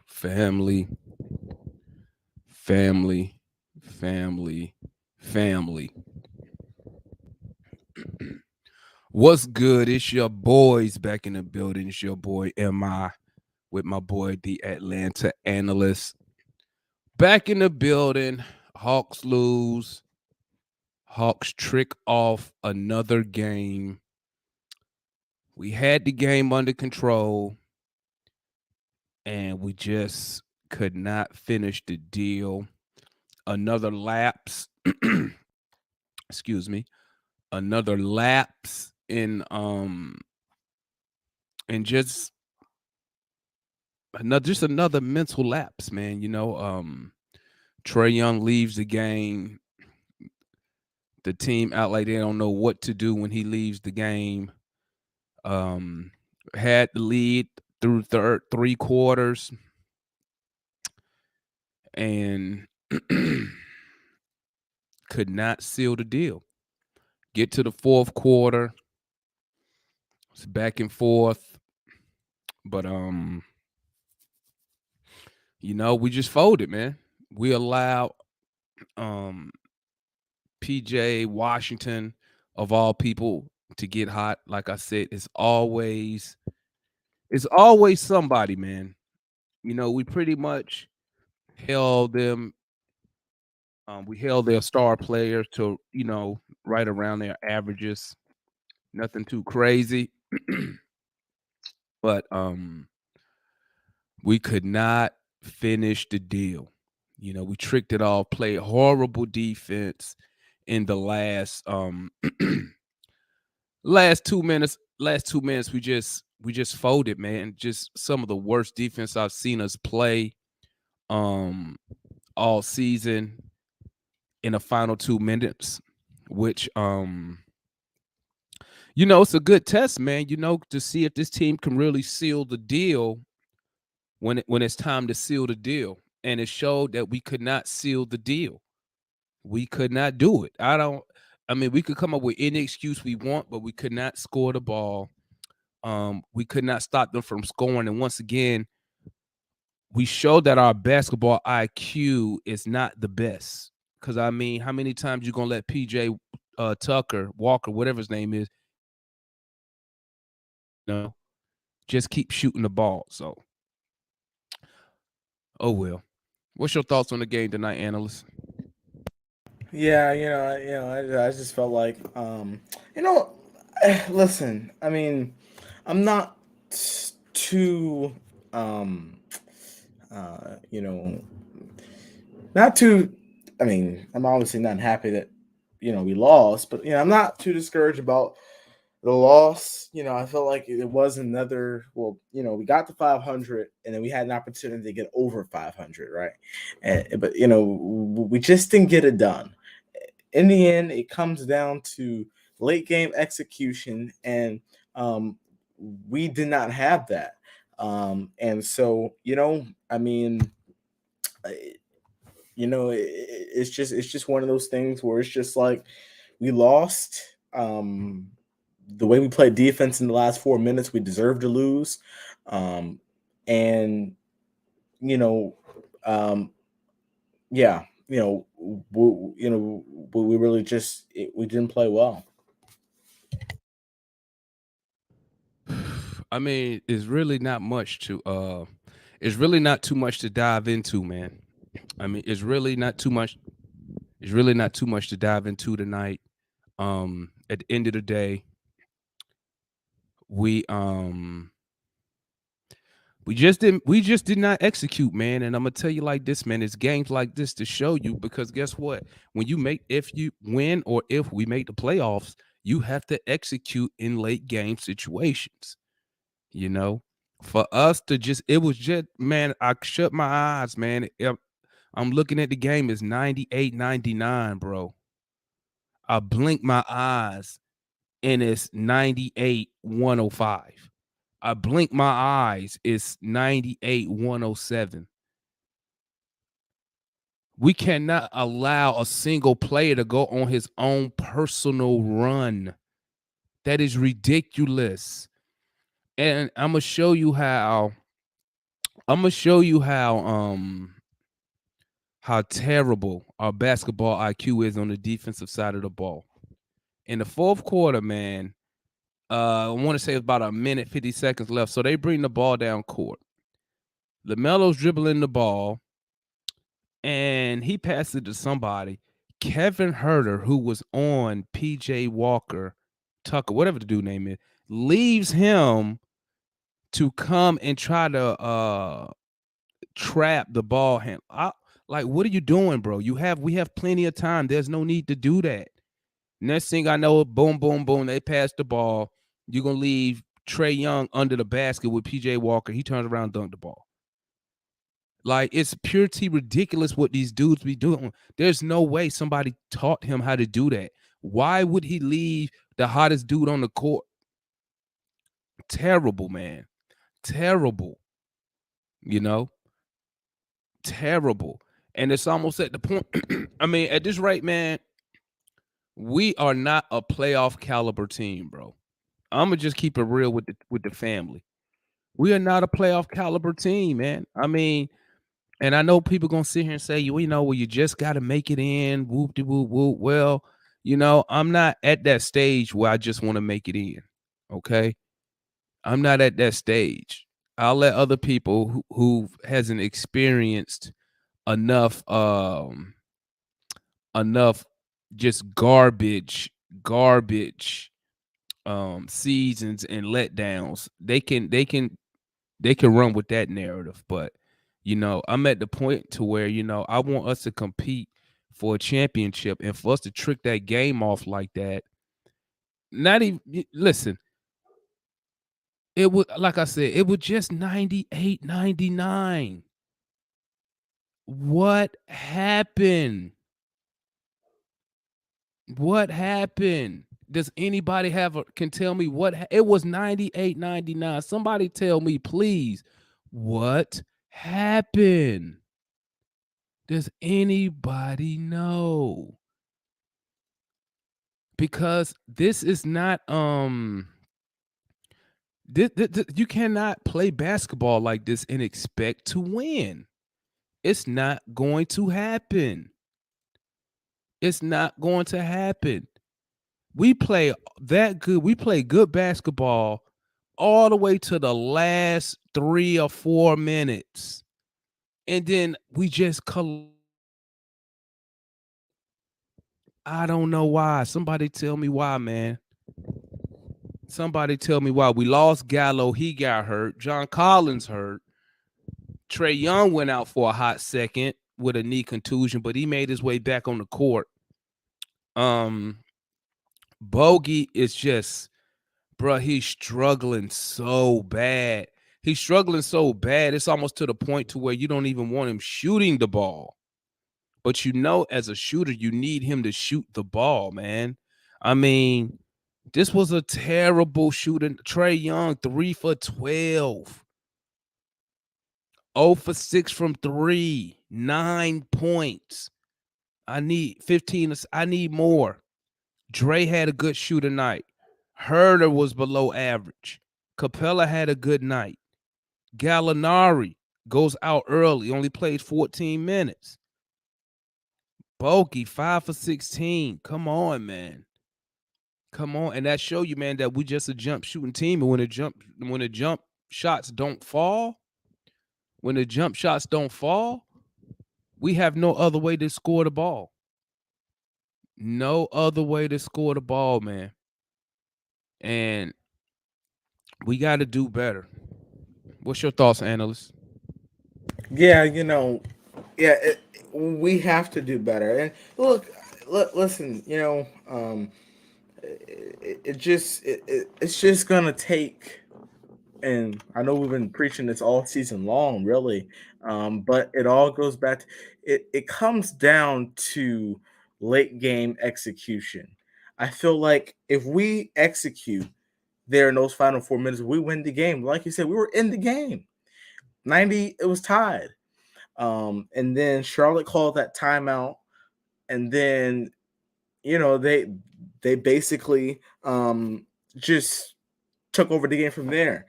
Family, family, family, family. What's good? It's your boys back in the building. It's your boy MI with my boy the Atlanta analyst. Back in the building. Hawks lose. Hawks trick off another game. We had the game under control and we just could not finish the deal. Another lapse. Excuse me. Another lapse in and just another mental lapse, man. Trey Young leaves the game. The team out like they don't know what to do when he leaves the game. Um, had the lead through third three quarters, and could not seal the deal. Get to the fourth quarter, it's back and forth, but we just folded, man. We allowed um PJ Washington, of all people, to get hot. Like I said, it's always somebody, man. We pretty much held them. We held their star players to right around their averages. Nothing too crazy, but we could not finish the deal. We tricked it off. Played horrible defense in the last 2 minutes. Last 2 minutes, we just folded, man. Just some of the worst defense I've seen us play um all season in the final 2 minutes, which it's a good test, man, to see if this team can really seal the deal when it's time to seal the deal. And it showed that we could not seal the deal. We could not do it. I mean, we could come up with any excuse we want, but we could not score the ball. We could not stop them from scoring. And once again, we showed that our basketball IQ is not the best. Because I mean, how many times you gonna let PJ Tucker, Walker, whatever his name is, just keep shooting the ball? So, oh well. What's your thoughts on the game tonight, analyst? Yeah, I just felt like, you know, listen. I mean, I'm not too, um, you know, not too. I mean, I'm obviously not happy that we lost, but I'm not too discouraged about the loss. I felt like it was another. Well, we got to 500, and then we had an opportunity to get over 500, right? But we just didn't get it done. In the end, it comes down to late game execution, and we did not have that. And so, I mean, it's just one of those things where it's just like we lost. The way we played defense in the last 4 minutes, we deserve to lose. Um, and you know, um, yeah, we really we didn't play well. I mean, it's really not too much to dive into, man. I mean, it's really not too much to dive into tonight. At the end of the day, we um we just did not execute, man. And I'm gonna tell you like this, man. It's games like this to show you, because guess what? If you win or if we make the playoffs, you have to execute in late game situations. You know, for us to just it was just, man, I shut my eyes, man. I'm looking at the game, it's 98-99, bro. I blink my eyes and it's 98-105. I blink my eyes, it's 98-107. We cannot allow a single player to go on his own personal run. That is ridiculous. And I'm gonna show you how. I'm gonna show you how terrible our basketball IQ is on the defensive side of the ball. In the fourth quarter, man, I want to say it's about a minute 50 seconds left. So they bring the ball down court. LaMelo's dribbling the ball, and he passed it to somebody. Kevin Herter, who was on PJ Walker, Tucker, whatever the dude name is, leaves him to come and try to trap the ball hand. Like, what are you doing, bro? We have plenty of time. There's no need to do that. Next thing I know, boom, boom, boom, they pass the ball. You're gonna leave Trae Young under the basket with PJ Walker. He turns around, dunk the ball. Like, it's purity ridiculous what these dudes be doing. There's no way somebody taught him how to do that. Why would he leave the hottest dude on the court? Terrible, man. Terrible. You know, terrible. And it's almost at the point. I mean, at this rate, man, we are not a playoff caliber team, bro. I'm gonna just keep it real with the family. We are not a playoff caliber team, man. I mean, and I know people gonna sit here and say, you know, well, you just got to make it in. Whoop de whoop whoop. Well, you know, I'm not at that stage where I just want to make it in. Okay, I'm not at that stage. I'll let other people who hasn't experienced enough enough just garbage seasons and letdowns. They can run with that narrative. But you know, I'm at the point to where, you know, I want us to compete for a championship, and for us to trick that game off like that. Not even listen, it would, like I said, it was just 98, 99. What happened? What happened? Does anybody can tell me it was 98, 99? Somebody tell me, please, what happened? Does anybody know? Because this is not you cannot play basketball like this and expect to win. It's not going to happen. It's not going to happen. We play that good. We play good basketball all the way to the last 3 or 4 minutes. And then we just I don't know why. Somebody tell me why, man. Somebody tell me why. We lost Gallo. He got hurt. John Collins hurt. Trae Young went out for a hot second with a knee contusion, but he made his way back on the court. Bogey is just, bro, he's struggling so bad. He's struggling so bad. It's almost to the point to where you don't even want him shooting the ball. But you know, as a shooter, you need him to shoot the ball, man. I mean, this was a terrible shooting. Trae Young, 3 for 12. 0 for 6 from 3. 9 points. I need 15. I need more. Dre had a good shooter night. Herder was below average. Capella had a good night. Gallinari goes out early, only played 14 minutes. Bogey, 5 for 16. Come on, man. Come on. And that show you, man, that we just a jump shooting team. And when the jump shots don't fall, we have no other way to score the ball. No other way to score the ball, man. And we got to do better. What's your thoughts, analyst? Yeah, you know, yeah, we have to do better. And look, listen, you know, it's just gonna take. And I know we've been preaching this all season long, really, but it all goes back to it. It comes down to late game execution. I feel like if we execute there in those final 4 minutes, we win the game. Like you said, we were in the game. 90, it was tied. And then Charlotte called that timeout, and then you know they basically just took over the game from there.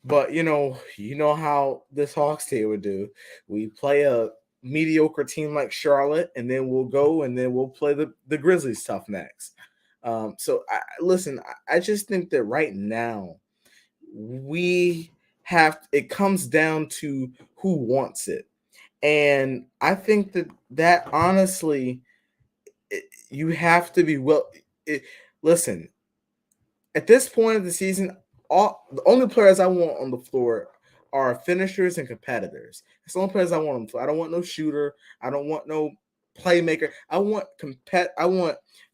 But you know how this Hawks team would do. We play a mediocre team like Charlotte, and then we'll go and then we'll play the Grizzlies tough next. So listen, I just think that right now we it comes down to who wants it. And I think that honestly, you have to be listen, at this point of the season, the only players I want on the floor are finishers and competitors. It's the only players I want on the floor. I don't want no shooter. I don't want no playmaker. I want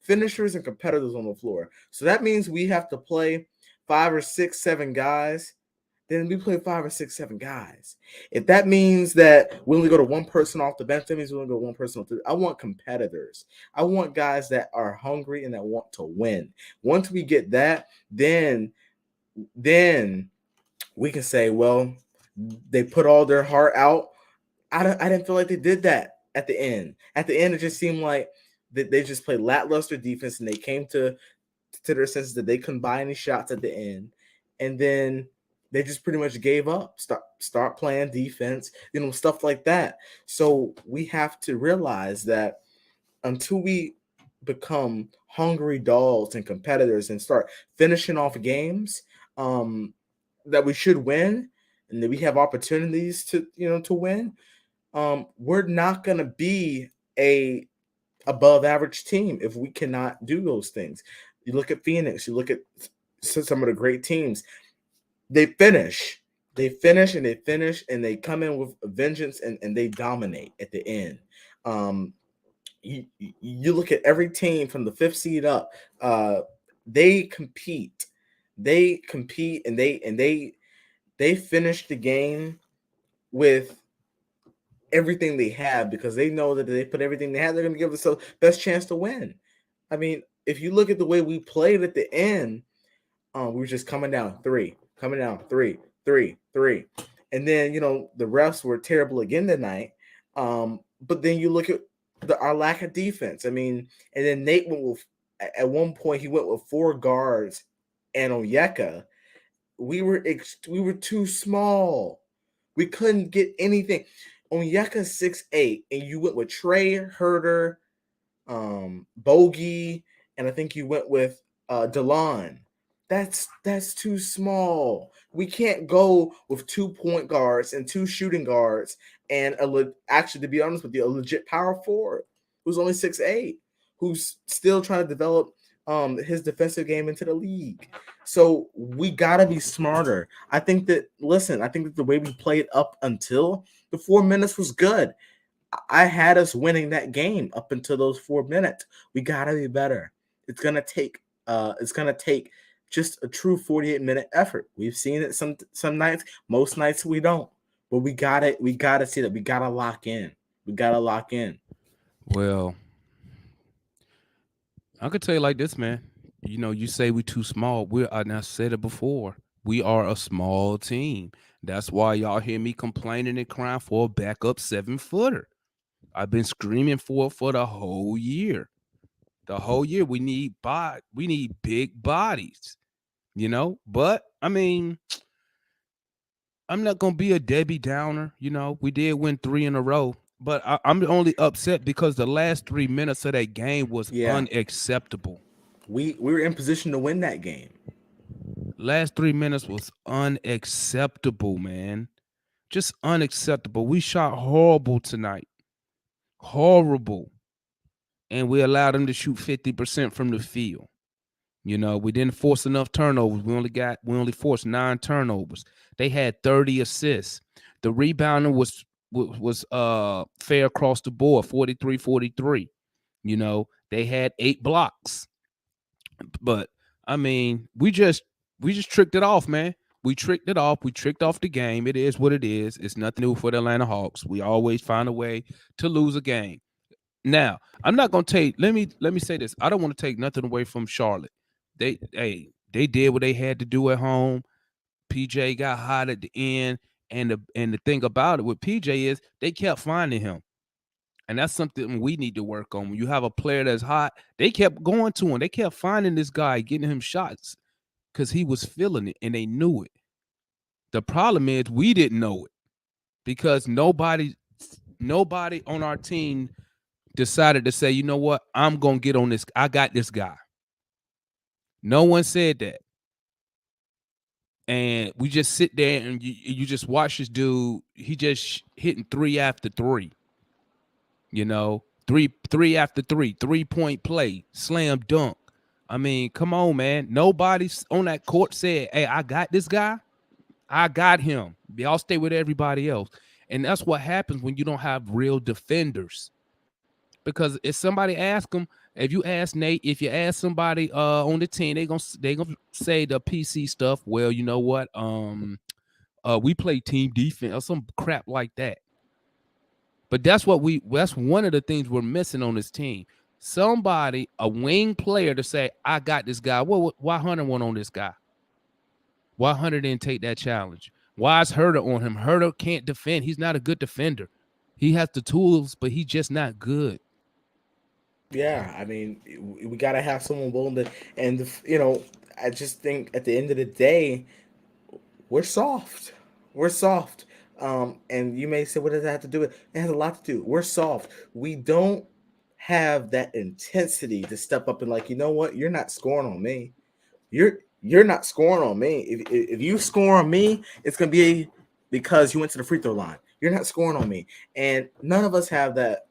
finishers and competitors on the floor. So that means we have to play 5 or 6, 7 guys. Then we play 5 or 6, 7 guys. If that means that we only go to one person off the bench, that means we only go one person off the. I want competitors. I want guys that are hungry and that want to win. Once we get that, then we can say, well, they put all their heart out. I didn't feel like they did that at the end. At the end, it just seemed like they just played lackluster defense and they came to their senses that they couldn't buy any shots at the end, and then they just pretty much gave up. Start playing defense, stuff like that. So we have to realize that until we become hungry dogs and competitors and start finishing off games that we should win and that we have opportunities to win, we're not going to be a above average team if we cannot do those things. You look at Phoenix, you look at some of the great teams. They finish and they come in with a vengeance and they dominate at the end. You look at every team from the 5th seed up, they compete and they finish the game with everything they have because they know that they put everything they have, they're going to give themselves best chance to win. I mean, if you look at the way we played at the end, we were just coming down three, and then the refs were terrible again tonight. But then you look at our lack of defense. I mean, and then Nate went with, at one point he went with 4 guards and Onyeka. We were too small. We couldn't get anything. Onyeka 6'8", and you went with Trey, Herter, Bogey, and I think you went with DeLon. That's too small. We can't go with 2 point guards and 2 shooting guards and actually, to be honest with you, a legit power forward who's only 6'8", who's still trying to develop his defensive game into the league. So we gotta be smarter. I think that the way we played up until the 4 minutes was good. I had us winning that game up until those 4 minutes. We gotta be better. It's gonna take just a true 48-minute effort. We've seen it some nights. Most nights we don't. But we gotta see that. We gotta lock in. Well, I could tell you like this, man. You say we too small. I said it before. We are a small team. That's why y'all hear me complaining and crying for a backup 7-footer. I've been screaming for it for the whole year. The whole year we need big bodies, But I mean, I'm not gonna be a Debbie Downer. We did win 3 in a row, but I'm only upset because the last 3 minutes of that game was unacceptable. We were in position to win that game. Last 3 minutes was unacceptable, man. Just unacceptable. We shot horrible tonight. Horrible. And we allowed them to shoot 50% from the field. We didn't force enough turnovers. We only forced 9 turnovers. They had 30 assists. The rebounding was fair across the board, 43-43. They had 8 blocks. But I mean, we just tricked it off, man. We tricked it off. We tricked off the game. It is what it is. It's nothing new for the Atlanta Hawks. We always find a way to lose a game. Now, I'm not gonna take. Let me say this. I don't want to take nothing away from Charlotte. They did what they had to do at home. PJ got hot at the end, and the thing about it with PJ is they kept finding him, and that's something we need to work on. When you have a player that's hot, they kept going to him. They kept finding this guy, getting him shots, because he was feeling it, and they knew it. The problem is we didn't know it because nobody on our team decided to say, you know what, I'm gonna get on this. I got this guy. No one said that. And we just sit there and you just watch this dude. He just hitting 3 after 3. You know, three after 3, 3-point play, slam dunk. I mean, come on, man. Nobody on that court said, hey, I got this guy. I got him. Y'all stay with everybody else. And that's what happens when you don't have real defenders. Because if somebody asks them, if you ask Nate, if you ask somebody on the team, they gonna say the PC stuff. Well, you know what? We play team defense or some crap like that. But that's one of the things we're missing on this team. Somebody, a wing player, to say, I got this guy. Well, why Hunter went on this guy? Why Hunter didn't take that challenge? Why is Herter on him? Herter can't defend. He's not a good defender. He has the tools, but he's just not good. Yeah, I mean, we got to have someone willing to, and you know, I just think at the end of the day, we're soft. We're soft. And you may say, what does that have to do with? It has a lot to do. We're soft. We don't have that intensity to step up and like, you know what? You're not scoring on me. You're not scoring on me. If you score on me, it's gonna be because you went to the free throw line. You're not scoring on me, and none of us have that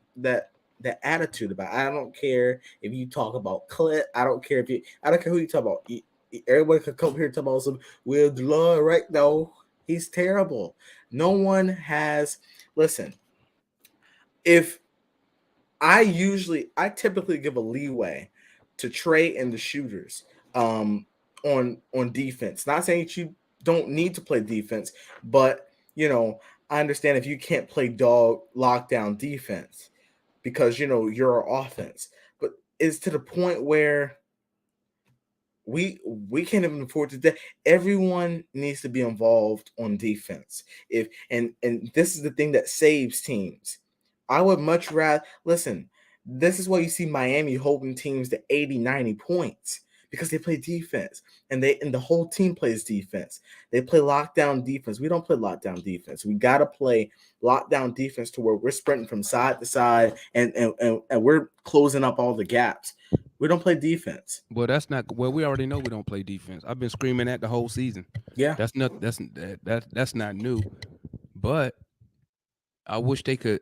attitude about. I don't care if you talk about Clint. I don't care who you talk about. Everybody could come here and talk about some Will Delon, right? No, he's terrible. No one has. Listen, if I typically give a leeway to Trey and the shooters on defense. Not saying that you don't need to play defense, but you know, I understand if you can't play dog lockdown defense because you know you're our offense. But it's to the point where we can't even afford to do. Everyone needs to be involved on defense. If and this is the thing that saves teams. I would much rather listen. This is why you see Miami holding teams to 80, 90 points because they play defense and the whole team plays defense. They play lockdown defense. We don't play lockdown defense. We got to play lockdown defense to where we're sprinting from side to side and we're closing up all the gaps. We don't play defense. Well, that's not. Well, we already know we don't play defense. I've been screaming that the whole season. Yeah, That's not. That's not new. But I wish they could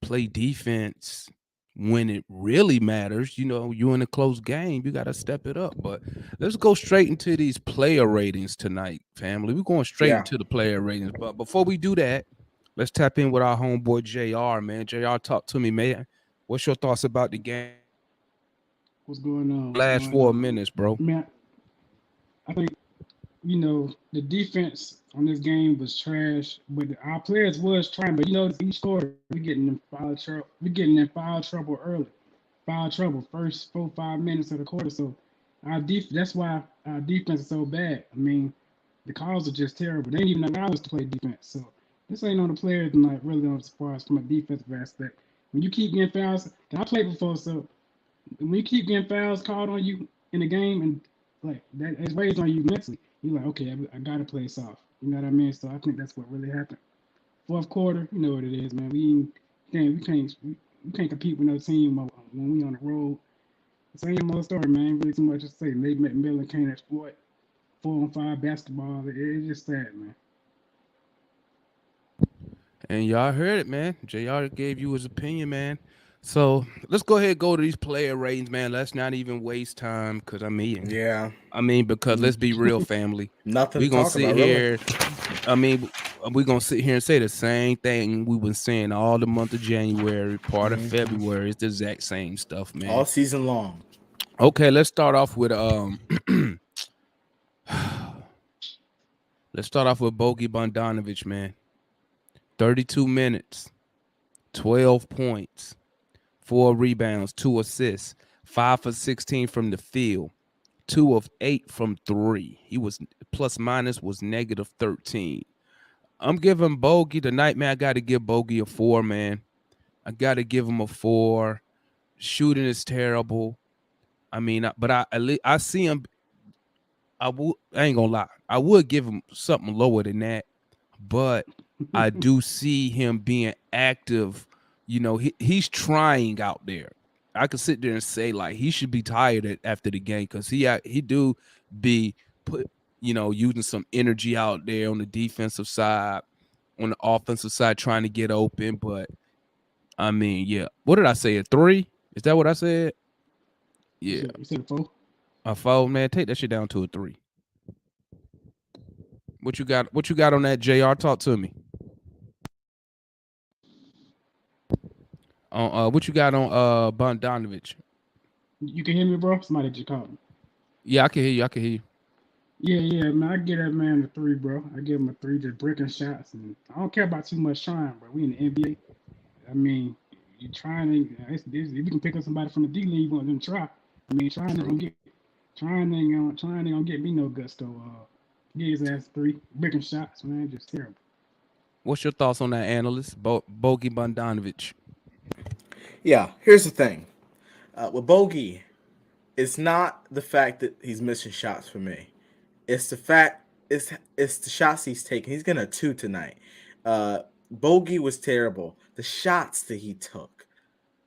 play defense when it really matters. You know, you in a close game, you got to step it up. But let's go straight into these player ratings tonight, family. We're going straight into the player ratings. But before we do that, let's tap in with our homeboy JR, man. JR, talk to me, man. What's your thoughts about the game? What's going on? Last 4 minutes, bro. Man, I think the defense on this game was trash, but our players was trying. But each quarter we getting in foul trouble. We getting in foul trouble early. Foul trouble first 4-5 minutes of the quarter. So that's why our defense is so bad. I mean, the calls are just terrible. They didn't even allow us to play defense. So this ain't on the players and like really on as far as from a defensive aspect. When you keep getting fouls, and I played before, so when you keep getting fouls called on you in the game and like that, it weighs on you mentally. You're like, okay, I gotta play soft. You know what I mean? So I think that's what really happened. Fourth quarter, you know what it is, man. We can't compete with no team when we on the road. Same old story, man. Really too much to say. Nate McMillan can't exploit 4-on-5 basketball. It's just sad, man. And y'all heard it, man. JR gave you his opinion, man. So let's go ahead and go to these player ratings, man. Let's not even waste time because because let's be real, family. Nothing. We're gonna sit here. Really. We're gonna sit here and say the same thing we've been saying all the month of January, part of February. It's the exact same stuff, man. All season long. Okay, let's start off with let's start off with Bogey Bogdanovic, man. 32 minutes, 12 points. 4 rebounds, 2 assists, 5 for 16 from the field, 2 of 8 from 3. He was plus minus was negative 13. I'm giving Bogey tonight, man. I got to give Bogey a 4, man. I got to give him a 4. Shooting is terrible. I mean, but I see him. I ain't gonna lie. I would give him something lower than that. but I do see him being active. You know, he's trying out there. I could sit there and say like he should be tired after the game because he do be put using some energy out there on the defensive side, on the offensive side trying to get open. But I mean, yeah, what did I say? A 3? Is that what I said? Yeah, You said a 4? a 4, man. Take that shit down to a 3. What you got? What you got on that, JR? Talk to me. On what you got on Bogdanovich? You can hear me, bro? Somebody just called me. Yeah, I can hear you. I can hear you. Yeah, man. I give that man a 3, bro. I give him a 3, just breaking shots, and I don't care about too much trying, bro. We in the NBA. I mean, you trying to. If you can pick up somebody from the D League, you want them to try. I mean, trying ain't gonna get me no gusto. Give his ass 3 breaking shots, man. Just terrible. What's your thoughts on that, analyst? Bogey Bogdanovich. Yeah, here's the thing. With Bogey, it's not the fact that he's missing shots for me. It's the fact it's the shots he's taking. He's getting a 2 tonight. Bogey was terrible. The shots that he took.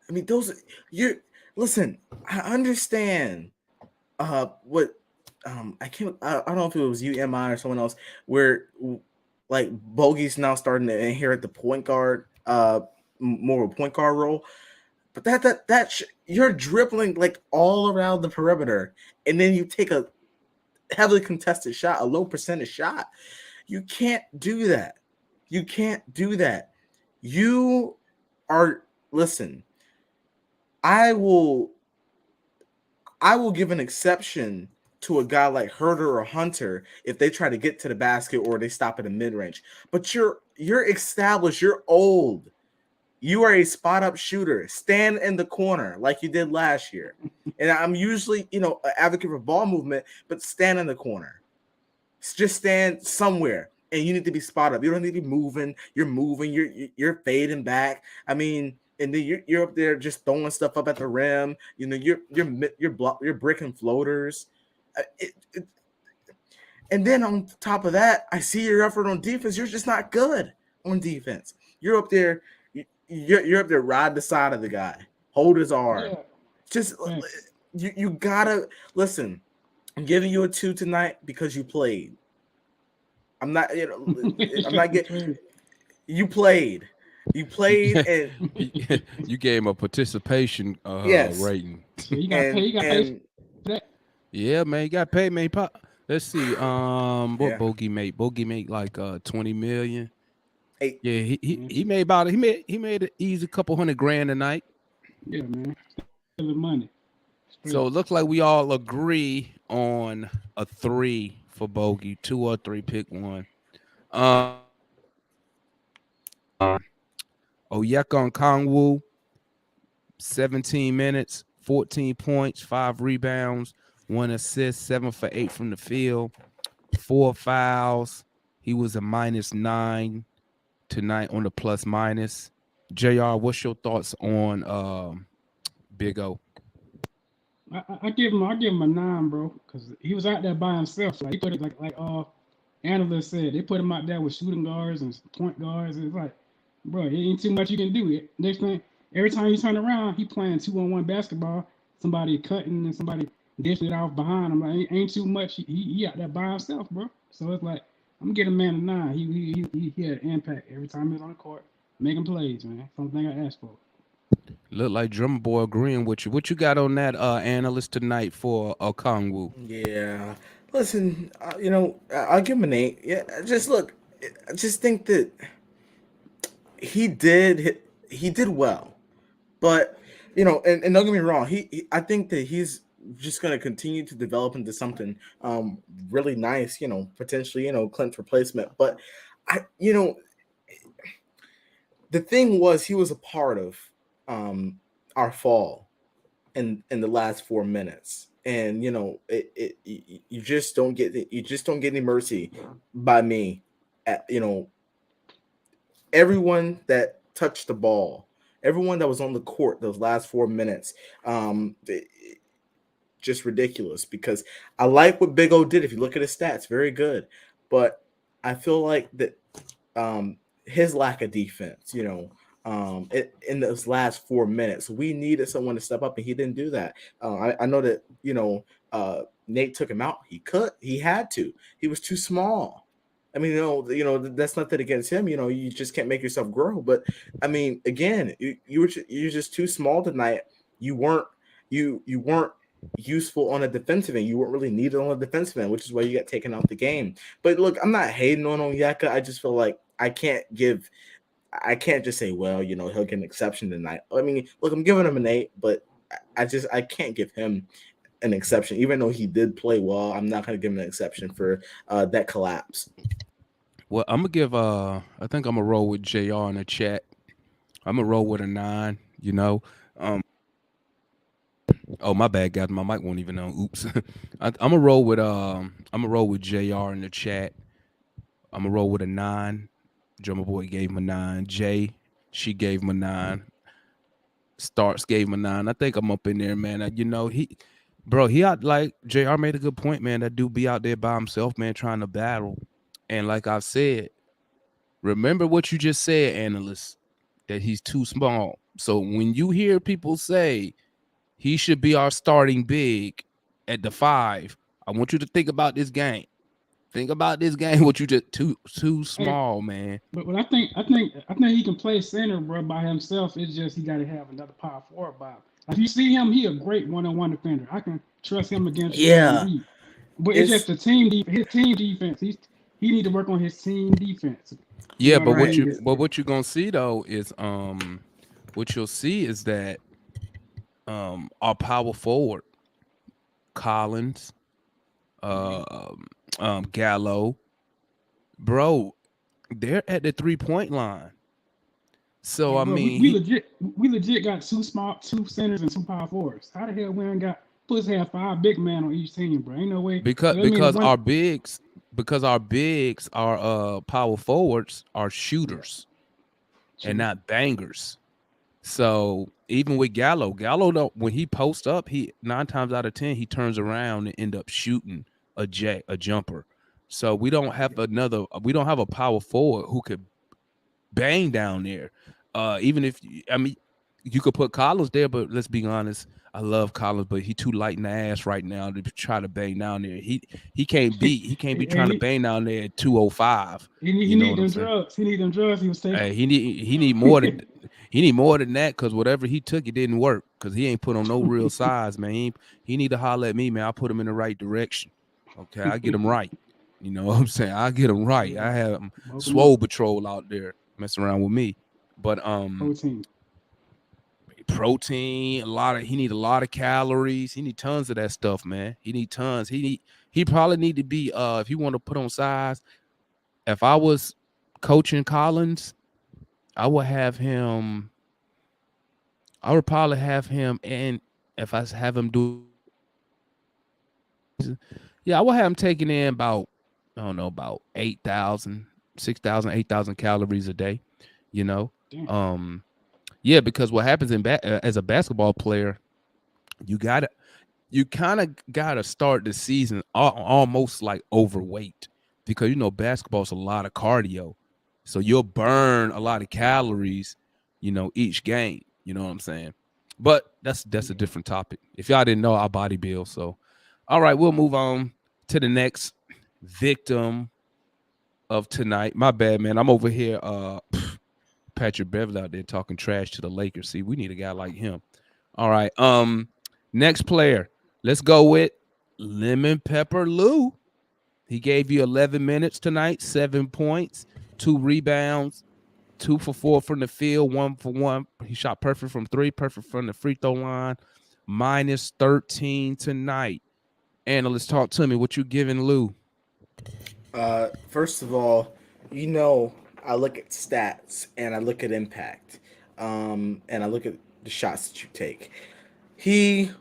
I mean, listen, I understand what I don't know if it was UMI or someone else where like Bogey's now starting to inherit the point guard more of a point guard role. But you're dribbling like all around the perimeter, and then you take a heavily contested shot, a low percentage shot. You can't do that. You can't do that. Listen, I will give an exception to a guy like Herder or Hunter if they try to get to the basket or they stop at a mid-range. But you're established, you're old. You are a spot-up shooter. Stand in the corner like you did last year. And I'm usually, an advocate for ball movement, but stand in the corner. Just stand somewhere, and you need to be spot-up. You don't need to be moving. You're moving. You're fading back. I mean, and then you're up there just throwing stuff up at the rim. You're bricking floaters. And then on top of that, I see your effort on defense. You're just not good on defense. You're up there. You're up there, ride the side of the guy, hold his arm. Yeah. Just you gotta listen. I'm giving you a 2 tonight because you played. I'm not, I'm not getting. You played, and you gave him a participation rating. You got paid. Yeah, man, you got paid, man. Let's see. What Bogey made? Bogey made like $20 million. Yeah, he made an easy couple $100,000 a night. Yeah, man, the money. So it looks like we all agree on a 3 for Bogey, 2 or 3, pick one. Onyeka Okongwu, 17 minutes, 14 points, 5 rebounds, 1 assist, 7 for 8 from the field, 4 fouls. He was a -9 tonight on the plus minus. JR, what's your thoughts on Big O? I give him a 9, bro, because he was out there by himself. Like he put it like analyst said, they put him out there with shooting guards and point guards. It's like, bro, it ain't too much you can do. Next thing, every time you turn around, he playing 2-on-1 basketball. Somebody cutting and somebody dishing it off behind him. Like ain't too much. He out there by himself, bro. So it's like I'm getting a man a 9. He had an impact every time he was on the court, making plays, man. Something I asked for. Look like Drummer Boy agreeing with you. What you got on that analyst tonight for Okongwu? Yeah, listen, I'll give him an 8. Yeah, I just think that he did well, but and don't get me wrong, I think that he's just going to continue to develop into something really nice, potentially, Clint's replacement. But the thing was, he was a part of our fall in the last 4 minutes, and you just don't get any mercy by me at everyone that touched the ball, everyone that was on the court those last 4 minutes. Just ridiculous, because I like what Big O did. If you look at his stats, very good, but I feel like that his lack of defense, in those last 4 minutes. We needed someone to step up, and he didn't do that. I know that, Nate took him out. He had to. He was too small. I mean, that's nothing against him. You just can't make yourself grow. But I mean, again, you're just too small tonight. You weren't useful on a defensive end. You weren't really needed on a defensive end, which is why you got taken out the game. But look, I'm not hating on Onyeka. I just feel like I can't just say, well, he'll get an exception tonight. I mean, look, I'm giving him an 8, but I can't give him an exception, even though he did play well. I'm not going to give him an exception for that collapse. Well, I'm gonna give. I think I'm gonna roll with JR in the chat. I'm gonna roll with a 9. Oh, my bad, guys. My mic won't even on. Oops. I'm gonna roll with. I'm gonna roll with JR in the chat. I'm gonna roll with a 9. Drummer Boy gave him a 9. Jay, she gave him a 9. Starks gave him a 9. I think I'm up in there, man. He out, like JR made a good point, man. That dude be out there by himself, man, trying to battle. And like I've said, remember what you just said, analysts, that he's too small. So when you hear people say he should be our starting big at the 5, I want you to think about this game. Think about this game. What you just too small, man. But I think he can play center, bro, by himself. It's just he got to have another power forward by him. If you see him, he a great one-on-one defender. I can trust him against you. But it's just the his team defense. He need to work on his team defense. Yeah, but what you're gonna see though is what you'll see is that our power forward, Collins, Gallo, bro, they're at the 3-point line. So I mean, we legit got 2 centers and 2 power forwards. How the hell we ain't got supposed to have 5 big men on each team, bro? Ain't no way. Because our bigs, our power forwards are shooters and not bangers. So even with Gallo, when he posts up, he 9 times out of 10 he turns around and end up shooting a jumper. So we don't have a power forward who could bang down there. Even if you could put Collins there, but let's be honest, I love Collins, but he too light in the ass right now to try to bang down there. He can't be trying to bang down there at 205. He need them drugs. He need them drugs. He was taking. Hey, he need more than that, because whatever he took, it didn't work, because he ain't put on no real size, man. He need to holler at me, man. I'll put him in the right direction. Okay, I get him right. You know what I'm saying? I get him right. I have Swole Patrol out there messing around with me. But protein, he need a lot of calories. He need tons of that stuff, man. He need tons. He probably need to be if you want to put on size. If I was coaching Collins, I would probably have him, and if I have him do, I would have him taking in about 8,000, 6,000, 8,000 calories a day. Because what happens as a basketball player, you kind of gotta start the season almost like overweight, because basketball's a lot of cardio, so you'll burn a lot of calories, each game. You know what I'm saying? But that's a different topic. If y'all didn't know, I body build. So, all right, we'll move on to the next victim of tonight. My bad, man. I'm over here. Patrick Beverley out there talking trash to the Lakers. See, we need a guy like him. All right. Next player. Let's go with Lemon Pepper Lou. He gave you 11 minutes tonight, 7 points, 2 rebounds, 2 for 4 from the field, 1 for 1. He shot perfect from 3, perfect from the free throw line. Minus 13 tonight. Analyst, talk to me. What you giving Lou? First of all, I look at stats and I look at impact, and I look at the shots that you take. He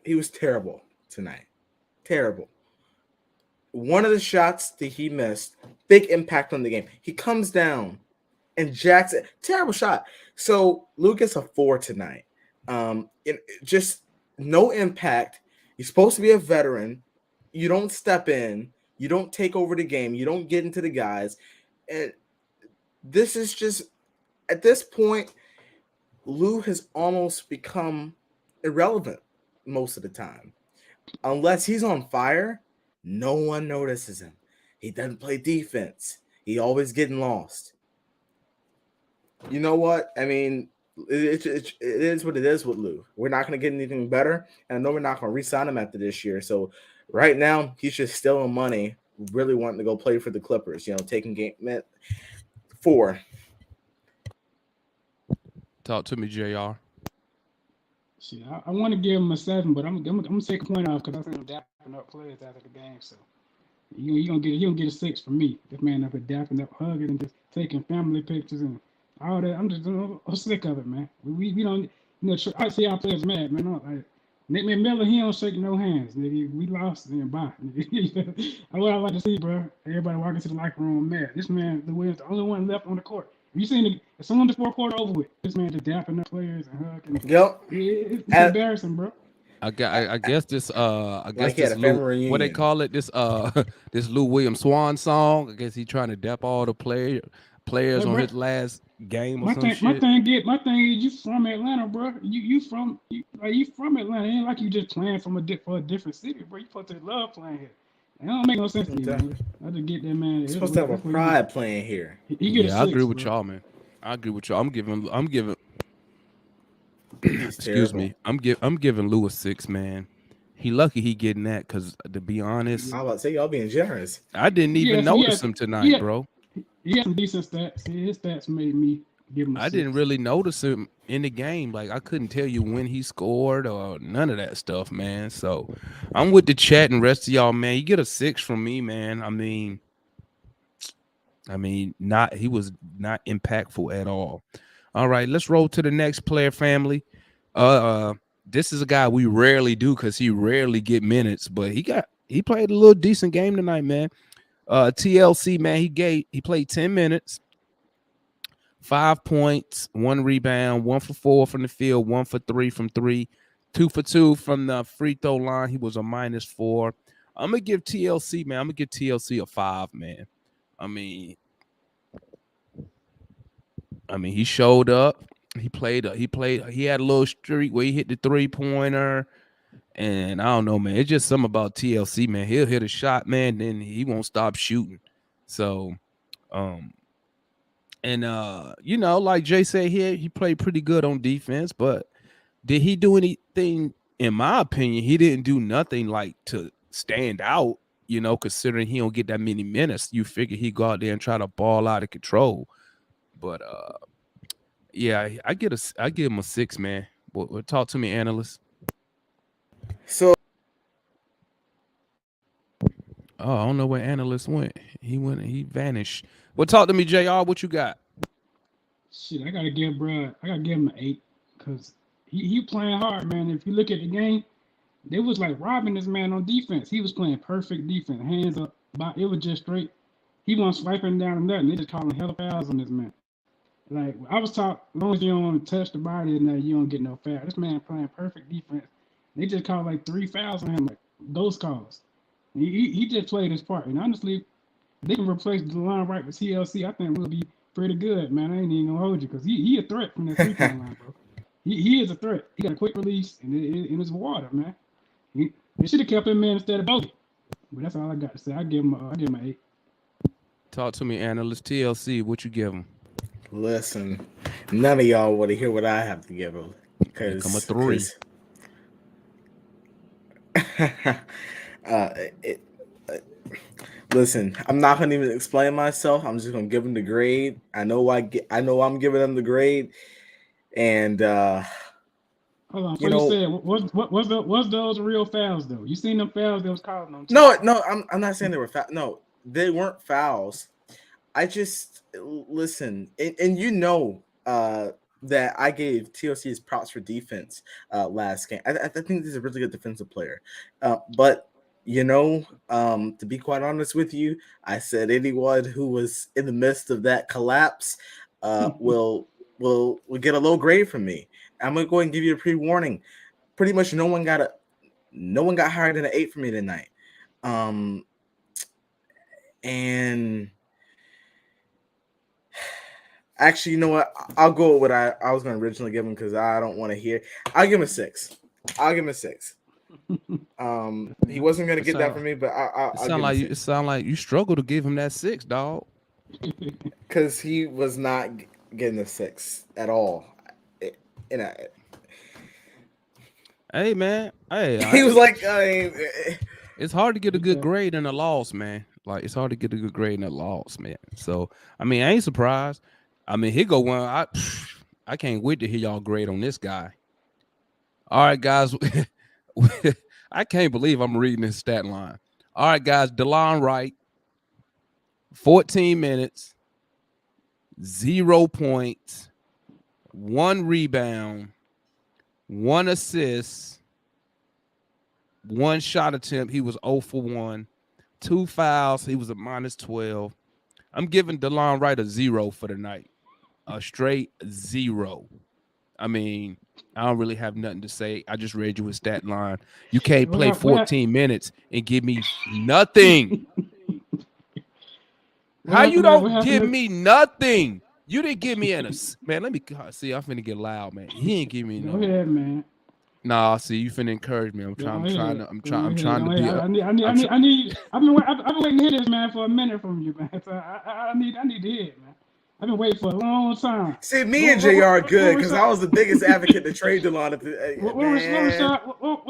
was terrible tonight. Terrible. One of the shots that he missed, big impact on the game. He comes down and jacks it. Terrible shot. So Lou gets a 4 tonight. Just no impact. You're supposed to be a veteran. You don't step in. You don't take over the game. You don't get into the guys. And this is just, at this point, Lou has almost become irrelevant most of the time. Unless he's on fire, no one notices him. He doesn't play defense. He always getting lost. You know what? I mean, it is what it is with Lou. We're not going to get anything better, and I know we're not going to re-sign him after this year. So right now, he's just stealing money, really wanting to go play for the Clippers. Taking game 4. Talk to me, JR. Shit, I want to give him a 7, but I'm gonna take a point off because I think I'm dapping up players after the game. So you gonna get a 6 from me. This man up here dapping up, hugging, and just taking family pictures and all that. I'm just sick of it, man. We don't, I see our players mad, man. Like Nick Miller, he don't shake no hands, nigga. We lost and bye. That's what I like to see, bro. Everybody walking to the locker room mad. This man, the Williams, the only one left on the court. You seen as soon as the 4th quarter over with, this man just dapping up players and hugging. Yep. It's embarrassing, bro. I guess this Like he this had a family Lou, reunion. what they call it, this this Lou Williams Swan song. I guess he trying to dap all the players Hey, on bro, his last game or my some thing, shit. my thing is you from Atlanta, bro. You from Atlanta. It ain't like you just playing for a different city, bro. You supposed to love playing here. It don't make no sense to me, man. I just get that, man. You're supposed to have a pride playing here. He get a 6, I agree with bro. y'all, man. I agree with y'all. I'm giving It's excuse terrible. me. I'm giving Lou a 6, man. He lucky he getting that, because to be honest, I was about to say, y'all being generous. I didn't even notice him tonight, bro. He had some decent stats. His stats made me give him a 6. I didn't really notice him in the game. Like, I couldn't tell you when he scored or none of that stuff, man. So I'm with the chat and rest of y'all, man. You get a 6 from me, man. I mean, he was not impactful at all. All right, let's roll to the next player, family. This is a guy we rarely do because he rarely get minutes, but he played a little decent game tonight, man. TLC, man, he played 10 minutes, 5 points, 1 rebound, 1 for 4 from the field, 1 for 3 from 3, 2 for 2 from the free throw line. He was a -4. I'm gonna give TLC, man. I'm gonna give TLC a 5, man. I mean, he showed up. He had a little streak where he hit the 3-pointer. And I don't know, man. It's just something about TLC, man. He'll hit a shot, man, then he won't stop shooting. So, like Jay said here, he played pretty good on defense, but did he do anything? In my opinion, he didn't do nothing like to stand out, considering he don't get that many minutes. You figure he'd go out there and try to ball out of control. But yeah, I give him a 6, man. Well, talk to me, analyst. So, I don't know where analyst went. He vanished. Well, talk to me, JR. What you got? Shit, I gotta give him an 8 because he playing hard, man. If you look at the game, they was like robbing this man on defense. He was playing perfect defense, hands up. It was just straight. He wasn't swiping down or nothing. They just calling hella fouls on this man. Like I was taught, as long as you don't touch the body, you don't get no foul. This man playing perfect defense. They just called like 3 fouls on him, like those calls. He just played his part. And honestly, they can replace the line right with TLC. I think we'll be pretty good, man. I ain't even gonna hold you because he a threat from that 3-point line, bro. He is a threat. He got a quick release and it's water, man. They should have kept him in instead of Bogey. But that's all I got to say. I give him an 8. Talk to me, analyst. TLC, what you give him? listen, none of y'all want to hear what I have to give him. Because Come a 3. Listen, I'm not gonna even explain myself. I'm just gonna give him the grade. I know I'm giving him the grade, and hold on. You said what's those real fouls though? You seen them fouls that was calling them? No, I'm not saying they were fouls. No, they weren't fouls. I just listen, and that I gave TLC his props for defense last game. I think he's a really good defensive player, but. To be quite honest with you, I said anyone who was in the midst of that collapse will get a low grade from me. I'm gonna go ahead and give you a pre-warning. Pretty much no one got higher than an 8 for me tonight. And actually, you know what? I'll go with what I was going to originally give him because I don't want to hear. I'll give him a 6. I'll give him a 6. He wasn't going to get that from me, but I'll give him a 6. It sound like you struggle to give him that 6, dog. Because he was not getting a 6 at all. Hey, man. Hey, He was like, it's hard to get a good grade in a loss, man. Like, it's hard to get a good grade in a loss, man. So, I mean, I ain't surprised. I mean, here go one. I can't wait to hear y'all grade on this guy. All right, guys. I can't believe I'm reading this stat line. All right, guys. DeLon Wright, 14 minutes, 0 points, 1 rebound, 1 assist, 1 shot attempt. He was 0 for 1. 2 fouls. He was a -12. I'm giving DeLon Wright a 0 for the night. A straight 0. I mean, I don't really have nothing to say. I just read you his stat line. You can't play 14 minutes and give me nothing. How you don't give me nothing? You didn't give me an man. Let me see. I'm finna get loud, man. He ain't give me no. Go ahead, man. Nah, see, you finna encourage me. I'm trying to be. I've been waiting to hear this, man, for a minute from you, man. So I need to hear it, man. I've been waiting for a long time. See, me and JR are good because I was the biggest advocate to trade DeLon. Where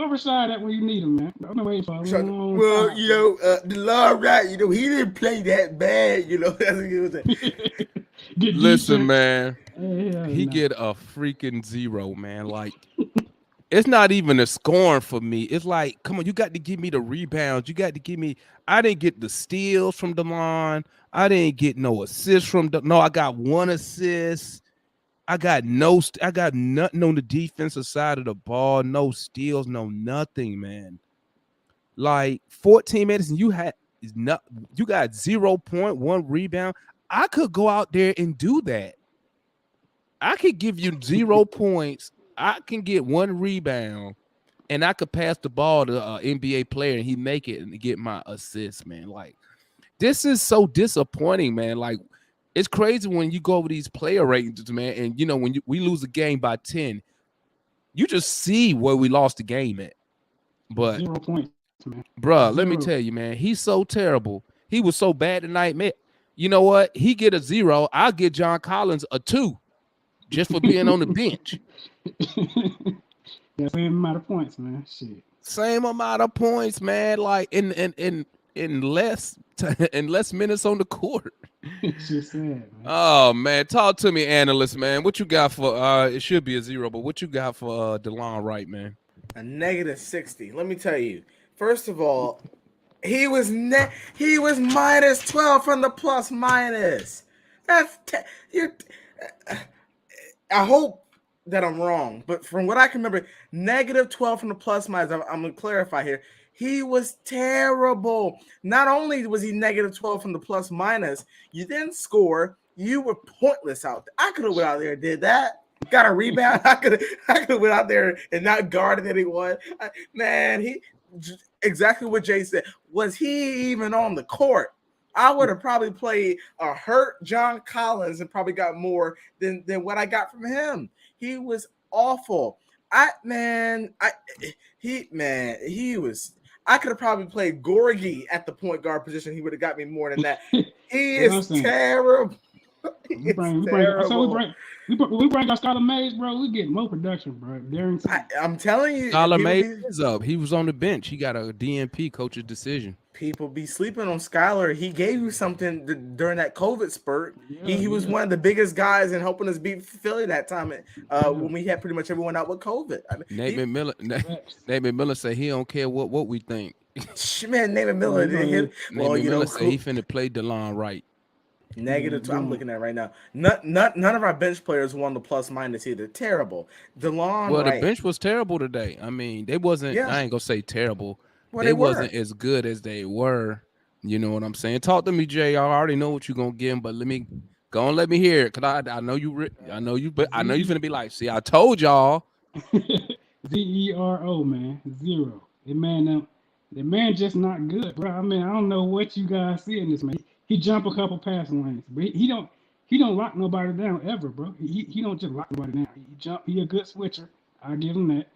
Rashad at when you need him, man? I've been waiting for a long time. Well, you know, DeLon Wright, you know, he didn't play that bad, you know. That's what he was saying. Listen, man, he get a freaking 0, man. Like, it's not even a scoring for me. It's like, come on, you got to give me the rebounds. You got to give me. I didn't get the steals from DeLon. I didn't get no assists from. No, I got 1 assist. I got nothing on the defensive side of the ball. No steals, no nothing, man. Like 14 minutes, and you got 0.1 rebound. I could go out there and do that. I could give you 0 points. I can get 1 rebound, and I could pass the ball to an NBA player, and he make it and get my assist, man. Like, this is so disappointing, man. Like, it's crazy when you go over these player ratings, man, and, you know, when we lose a game by 10, you just see where we lost the game at. But, 0 points, man. Bruh, let me tell you, man, he's so terrible. He was so bad tonight, man. You know what? He get a 0. I'll get John Collins a 2 just for being on the bench. Yeah, same amount of points, man. Shit. Same amount of points, man. Like in less minutes on the court. It's just sad, man. Oh man, talk to me, analyst, man. What you got for? It should be a 0, but what you got for DeLon Wright, man? A -60. Let me tell you. First of all, he was -12 from the plus minus. That's I hope that I'm wrong, but from what I can remember, -12 from the plus minus. I'm gonna clarify here. He was terrible. Not only was he -12 from the plus minus, you didn't score. You were pointless out there. I could have went out there and did that. Got a rebound. I could have went out there and not guarded anyone. Man, exactly what Jay said. Was he even on the court? I would have probably played a hurt John Collins and probably got more than what I got from him. He was awful. I could have probably played Gorgie at the point guard position. He would have got me more than that. He is terrible. We bring our Skylar Mays, bro. We get more production, bro. I'm telling you, Skylar Mays is up. He was on the bench. He got a DNP coach's decision. People be sleeping on Skylar. He gave you something during that COVID spurt. He was one of the biggest guys in helping us beat Philly that time when we had pretty much everyone out with COVID. I mean, Nathan Miller said he don't care what we think. Man, Nathan Miller. Miller said he finna play DeLon Wright. -2. I'm looking at right now. None of our bench players won the plus minus either. Terrible. DeLon Wright. The bench was terrible today. I mean, they wasn't. Yeah. I ain't gonna say terrible. Well, they wasn't as good as they were. You know what I'm saying? Talk to me, Jay. I already know what you're gonna give him, but let me hear it, cause I know you. I know you, but I know you're gonna be like, see, I told y'all. 0, man, 0. And man, The man just not good, bro. I mean, I don't know what you guys see in this man. He jump a couple passing lanes, but he don't lock nobody down ever, bro. He don't just lock nobody down. He jump. He a good switcher. I give him that.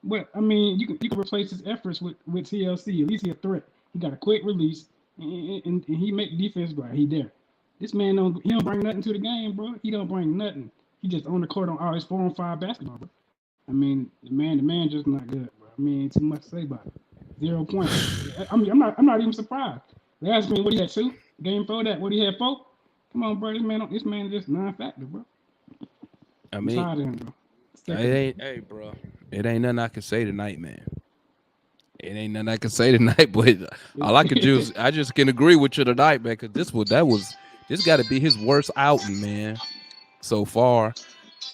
But I mean, you can replace his efforts with TLC. At least he a threat. He got a quick release, and he make defense right. He there. This man don't bring nothing to the game, bro. He don't bring nothing. He just on the court on all his 4-on-5 basketball, bro. I mean, the man just not good, bro. I mean, too much to say about it. 0 points. I mean, I'm not even surprised. Last game, what he had 2. Game 4, that what he had 4. Come on, bro. This man is just non-factor, bro. I I'm mean, tired of him, bro. hey, bro. It ain't nothing I can say tonight, man. It ain't nothing I can say tonight, but all I just can agree with you tonight, man. Because this got to be his worst outing, man, so far.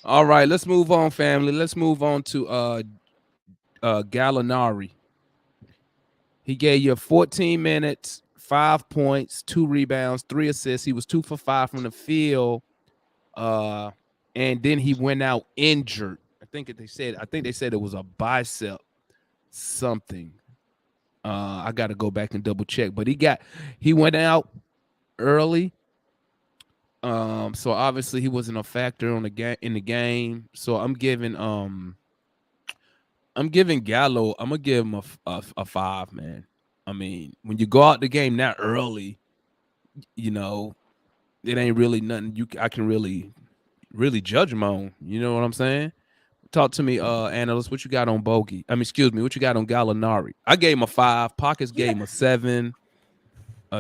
All right, let's move on, family. Let's move on to Gallinari. He gave you 14 minutes, 5 points, 2 rebounds, 3 assists. He was 2 for 5 from the field. And then he went out injured. I think they said it was a bicep something. I got to go back and double check, but he went out early. So obviously he wasn't a factor in the game. So I'm giving Gallo. I'm gonna give him a 5, man. I mean, when you go out the game that early, it ain't really nothing I can really judge him on. You know what I'm saying? Talk to me, analyst. What you got on Bogey? I mean, excuse me. What you got on Gallinari? I gave him a 5. Pockets gave him a 7.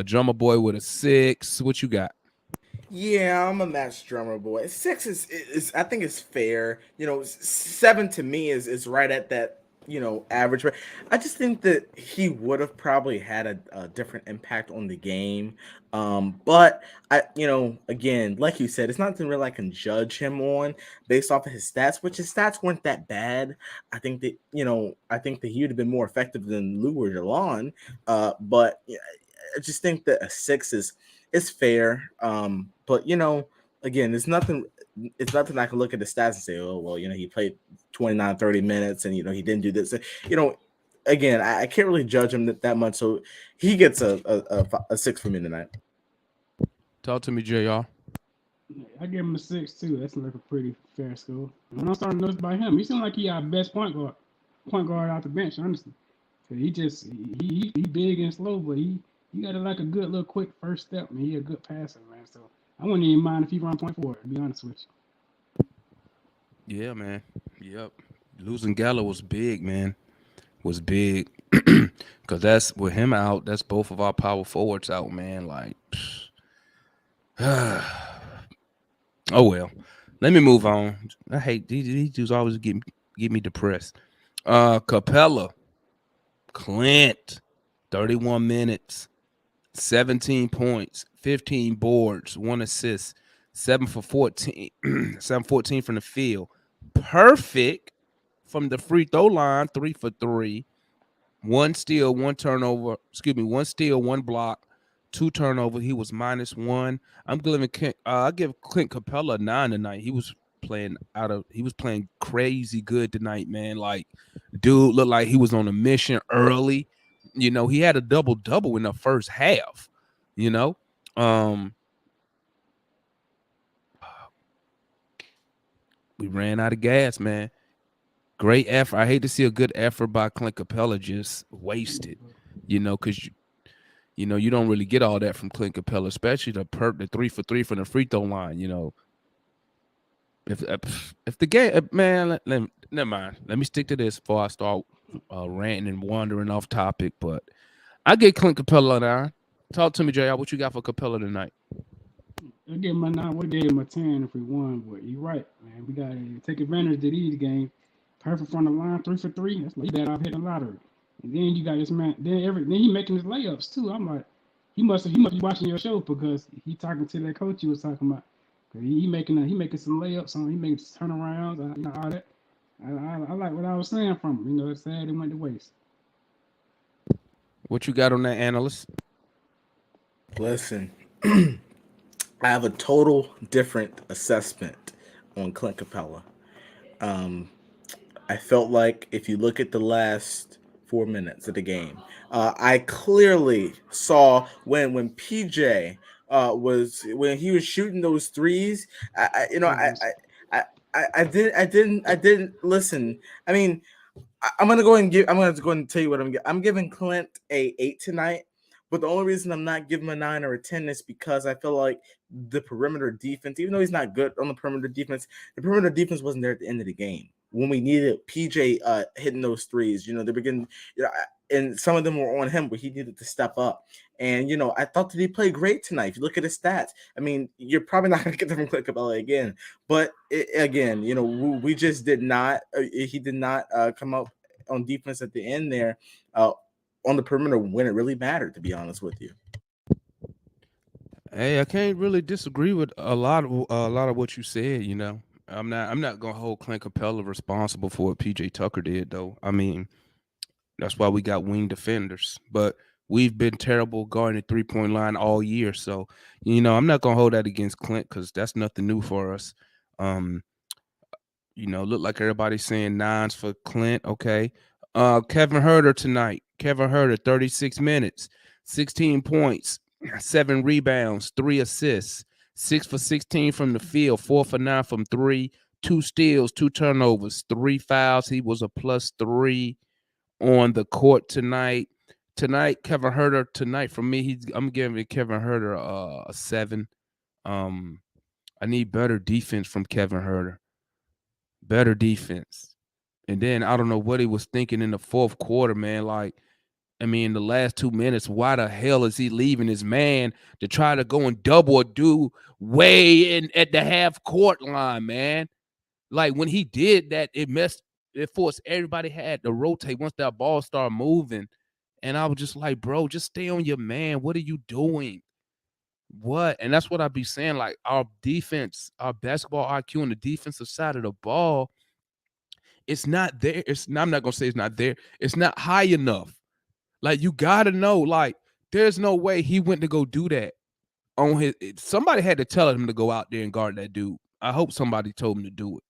Drummer Boy with a 6. What you got? Yeah, I'm a match drummer boy. 6 is I think it's fair. 7 to me is right at that average. I just think that he would have probably had a different impact on the game. But again, like you said, it's not something really I can judge him on based off of his stats, which his stats weren't that bad. I think that he would have been more effective than Lou or Jelon. But yeah, I just think that a 6 is fair. But again, it's nothing I can look at the stats and say, oh well, he played 29, 30 minutes and he didn't do this. Again, I can't really judge him that much. So he gets a 6 from me tonight. Talk to me, JR. I give him a 6 too. That's like a pretty fair score. And when I'm starting to notice by him, he seems like he our best point guard out the bench, honestly. He just he big and slow, but he got like a good little quick first step, man. He a good passer, man. So I wouldn't even mind if he run point forward, to be honest with you. Yeah, man. Yep. Losing Gallo was big, man. Was big. Because that's with him out, that's both of our power forwards out, man. Like, oh well. Let me move on. I hate these dudes always get me depressed. Capella. Clint. 31 minutes. 17 points, 15 boards, 1 assist, 7 for 14, 7-14 from the field. Perfect from the free throw line, 3 for 3. 1 steal, 1 turnover. 1 steal, 1 block, 2 turnover. He was -1. I give Clint Capella a 9 tonight. He was playing crazy good tonight, man. Like, dude looked like he was on a mission early. He had a double-double in the first half, We ran out of gas, man. Great effort. I hate to see a good effort by Clint Capella just wasted, because you don't really get all that from Clint Capella, especially the 3 for 3 from the free throw line, If the game, man, never mind. Let me stick to this before I start ranting and wandering off topic. But I get Clint Capella now. Talk to me, JR. What you got for Capella tonight? I give him a 9. We gave him a 10 if we won. But you're right, man. We gotta take advantage of these games. Perfect from the line, 3 for 3. That's like that. I've hit the lottery. And then you got this man. Then he making his layups too. I'm like, he must be watching your show because he talking to that coach you was talking about. He making some layups on. He making turnarounds. All that. I like what I was saying from him. It's sad it went to waste. What you got on that, analyst? Listen, I have a total different assessment on Clint Capella. I felt like if you look at the last 4 minutes of the game. I clearly saw when PJ when he was shooting those threes. I you know I didn't listen. I mean, I'm gonna go and tell you what I'm giving Clint a 8 tonight. But the only reason I'm not giving him a 9 or a 10 is because I feel like the perimeter defense, even though he's not good on the perimeter defense wasn't there at the end of the game when we needed PJ hitting those threes. They begin, and some of them were on him, but he needed to step up. And I thought that he played great tonight. If you look at his stats, I mean, you're probably not going to get them from Clint Capella again. But we just did not. He did not come up on defense at the end there on the perimeter when it really mattered. To be honest with you. Hey, I can't really disagree with a lot of what you said. I'm not gonna hold Clint Capella responsible for what PJ Tucker did, though. I mean, that's why we got wing defenders, but we've been terrible guarding the 3-point line all year. So, I'm not gonna hold that against Clint because that's nothing new for us. Look like everybody's saying 9s for Clint. Okay. Kevin Huerter tonight. Kevin Huerter, 36 minutes, 16 points, 7 rebounds, 3 assists, 6 for 16 from the field, 4 for 9 from 3, 2 steals, 2 turnovers, 3 fouls. He was a +3 on the court tonight. Kevin Huerter tonight for me, I'm giving Kevin Huerter a 7. I need better defense from Kevin Huerter. Better defense. And then I don't know what he was thinking in the fourth quarter, man. Like, I mean, in the last 2 minutes, why the hell is he leaving his man to try to go and double or do way in at the half court line, man? Like, when he did that, it forced everybody had to rotate once that ball started moving. And I was just like, bro, just stay on your man. What are you doing? What? And that's what I be saying. Like, our defense, our basketball IQ on the defensive side of the ball, it's not there. I'm not gonna say it's not there. It's not high enough. Like, you gotta know, like, there's no way he went to go do that on his. Somebody had to tell him to go out there and guard that dude. I hope somebody told him to do it,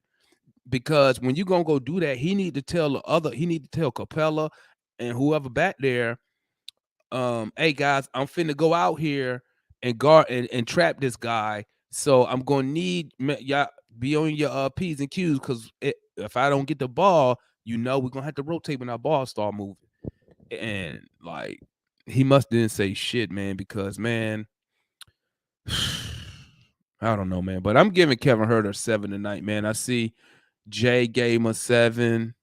because when you gonna go do that, he need to tell Capella and whoever back there, hey guys, I'm finna go out here and guard and trap this guy. So I'm gonna need y'all be on your P's and Q's, because if I don't get the ball, we're gonna have to rotate when our ball start moving. And like, he must didn't say shit, man, because, man, I don't know, man. But I'm giving Kevin Huerter a 7 tonight, man. I see Jay gave him a 7,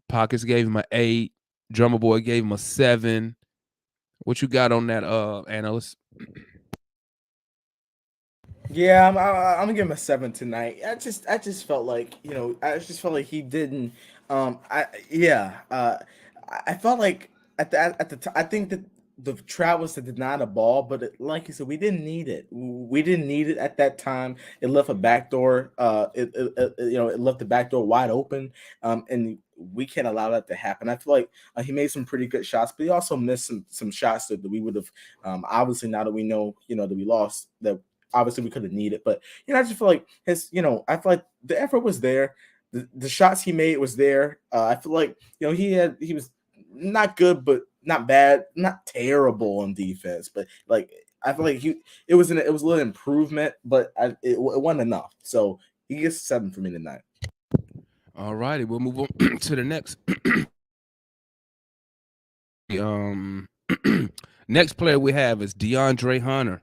Pockets gave him an 8, Drummer Boy gave him a 7. What you got on that, analyst? Yeah, I'm gonna give him a 7 tonight. I just felt like he didn't. I felt like at the time, I think that the trap was to deny the ball, but like you said, we didn't need it. We didn't need it at that time. It left a backdoor. It left the back door wide open. And we can't allow that to happen. I feel like he made some pretty good shots, but he also missed some shots that we would have. Obviously, now that we know, that we lost, that obviously we could have needed. But I just feel like I feel like the effort was there. The shots he made was there. I feel like he was not good, but not bad, not terrible on defense. But like, I feel like it was a little improvement, but it wasn't enough. So he gets a 7 for me tonight. All righty, we'll move on to the next. Next player we have is DeAndre Hunter.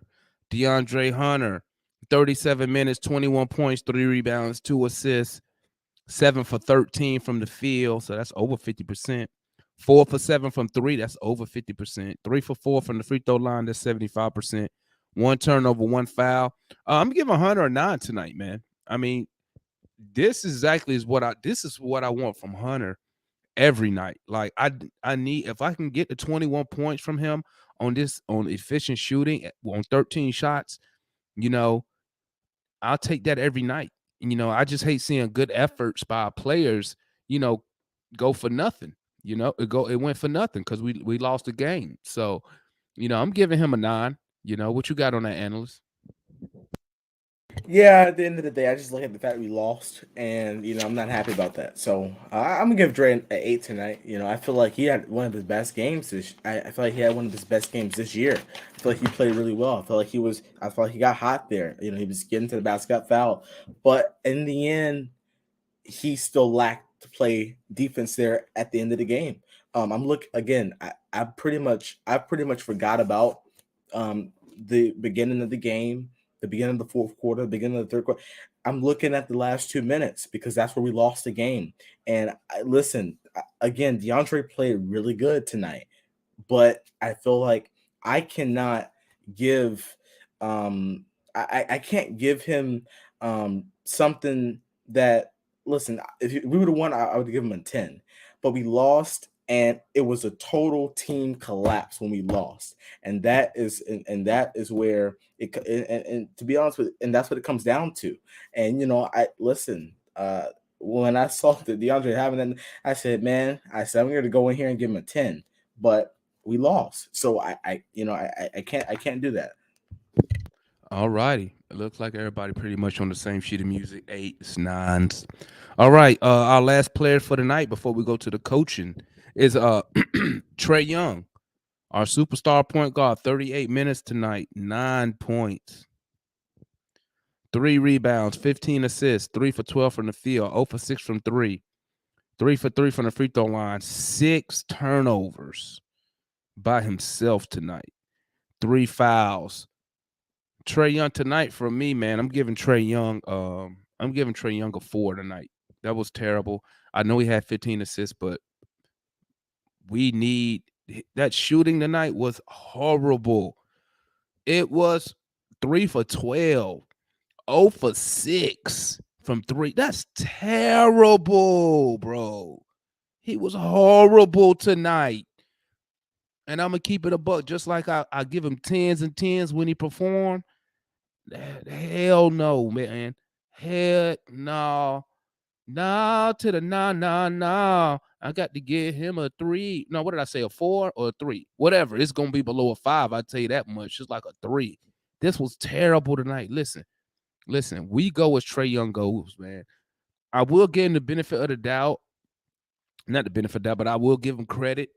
DeAndre Hunter, 37 minutes, 21 points, 3 rebounds, 2 assists, 7 for 13 from the field, so that's over 50%. 4 for 7 from 3, that's over 50%. 3 for 4 from the free throw line, that's 75%. 1 turnover, 1 foul. I'm giving Hunter a 9 tonight, man. I mean, this is what I want from Hunter every night. Like, I need, if I can get the 21 points from him on efficient shooting on 13 shots, I'll take that every night. I just hate seeing good efforts by our players, go for nothing. It went for nothing because we lost the game. So, I'm giving him a 9. What you got on that, analyst? Yeah, at the end of the day, I just look at the fact we lost, and I'm not happy about that. So I'm gonna give Dre an 8 tonight. I feel like he had one of his best games. I feel like he had one of his best games this year. I feel like he played really well. I feel like he got hot there. He was getting to the basket, got fouled, but in the end, he still lacked to play defense there at the end of the game. I'm look again. I pretty much forgot about the beginning of the game, the beginning of the fourth quarter, the beginning of the third quarter. I'm looking at the last 2 minutes because that's where we lost the game. And listen, again, DeAndre played really good tonight, but I feel like I cannot give I can't give him something that listen, if we would have won, I would give him a 10. But we lost and it was a total team collapse when we lost. And that is where and to be honest with and that's what it comes down to. And I listen, when I saw the DeAndre having that, I'm going to go in here and give him a 10. But we lost. So I can't do that. All righty. It looks like everybody pretty much on the same sheet of music. Eights, nines. All right. Our last player for the night before we go to the coaching is Trey Young, our superstar point guard. 38 minutes tonight, 9 points, 3 rebounds, 15 assists, 3 for 12 from the field, 0 for 6 from 3, 3 for 3 from the free throw line, 6 turnovers by himself tonight, 3 fouls. Trey Young tonight for me, man. I'm giving Trey Young a 4 tonight. That was terrible. I know he had 15 assists, but we need that shooting tonight was horrible. It was 3 for 12, 0 for 6 from 3. That's terrible, bro. He was horrible tonight. And I'm gonna keep it a buck, just like I give him 10s and 10s when he performed. Hell no, man. Heck no. No to the no. I got to give him a 3. No, what did I say? A 4 or a 3? Whatever. It's gonna be below a 5. I tell you that much. It's like a 3. This was terrible tonight. Listen. We go as Trey Young goes, man. I will give him the benefit of the doubt. Not the benefit of the doubt, but I will give him credit.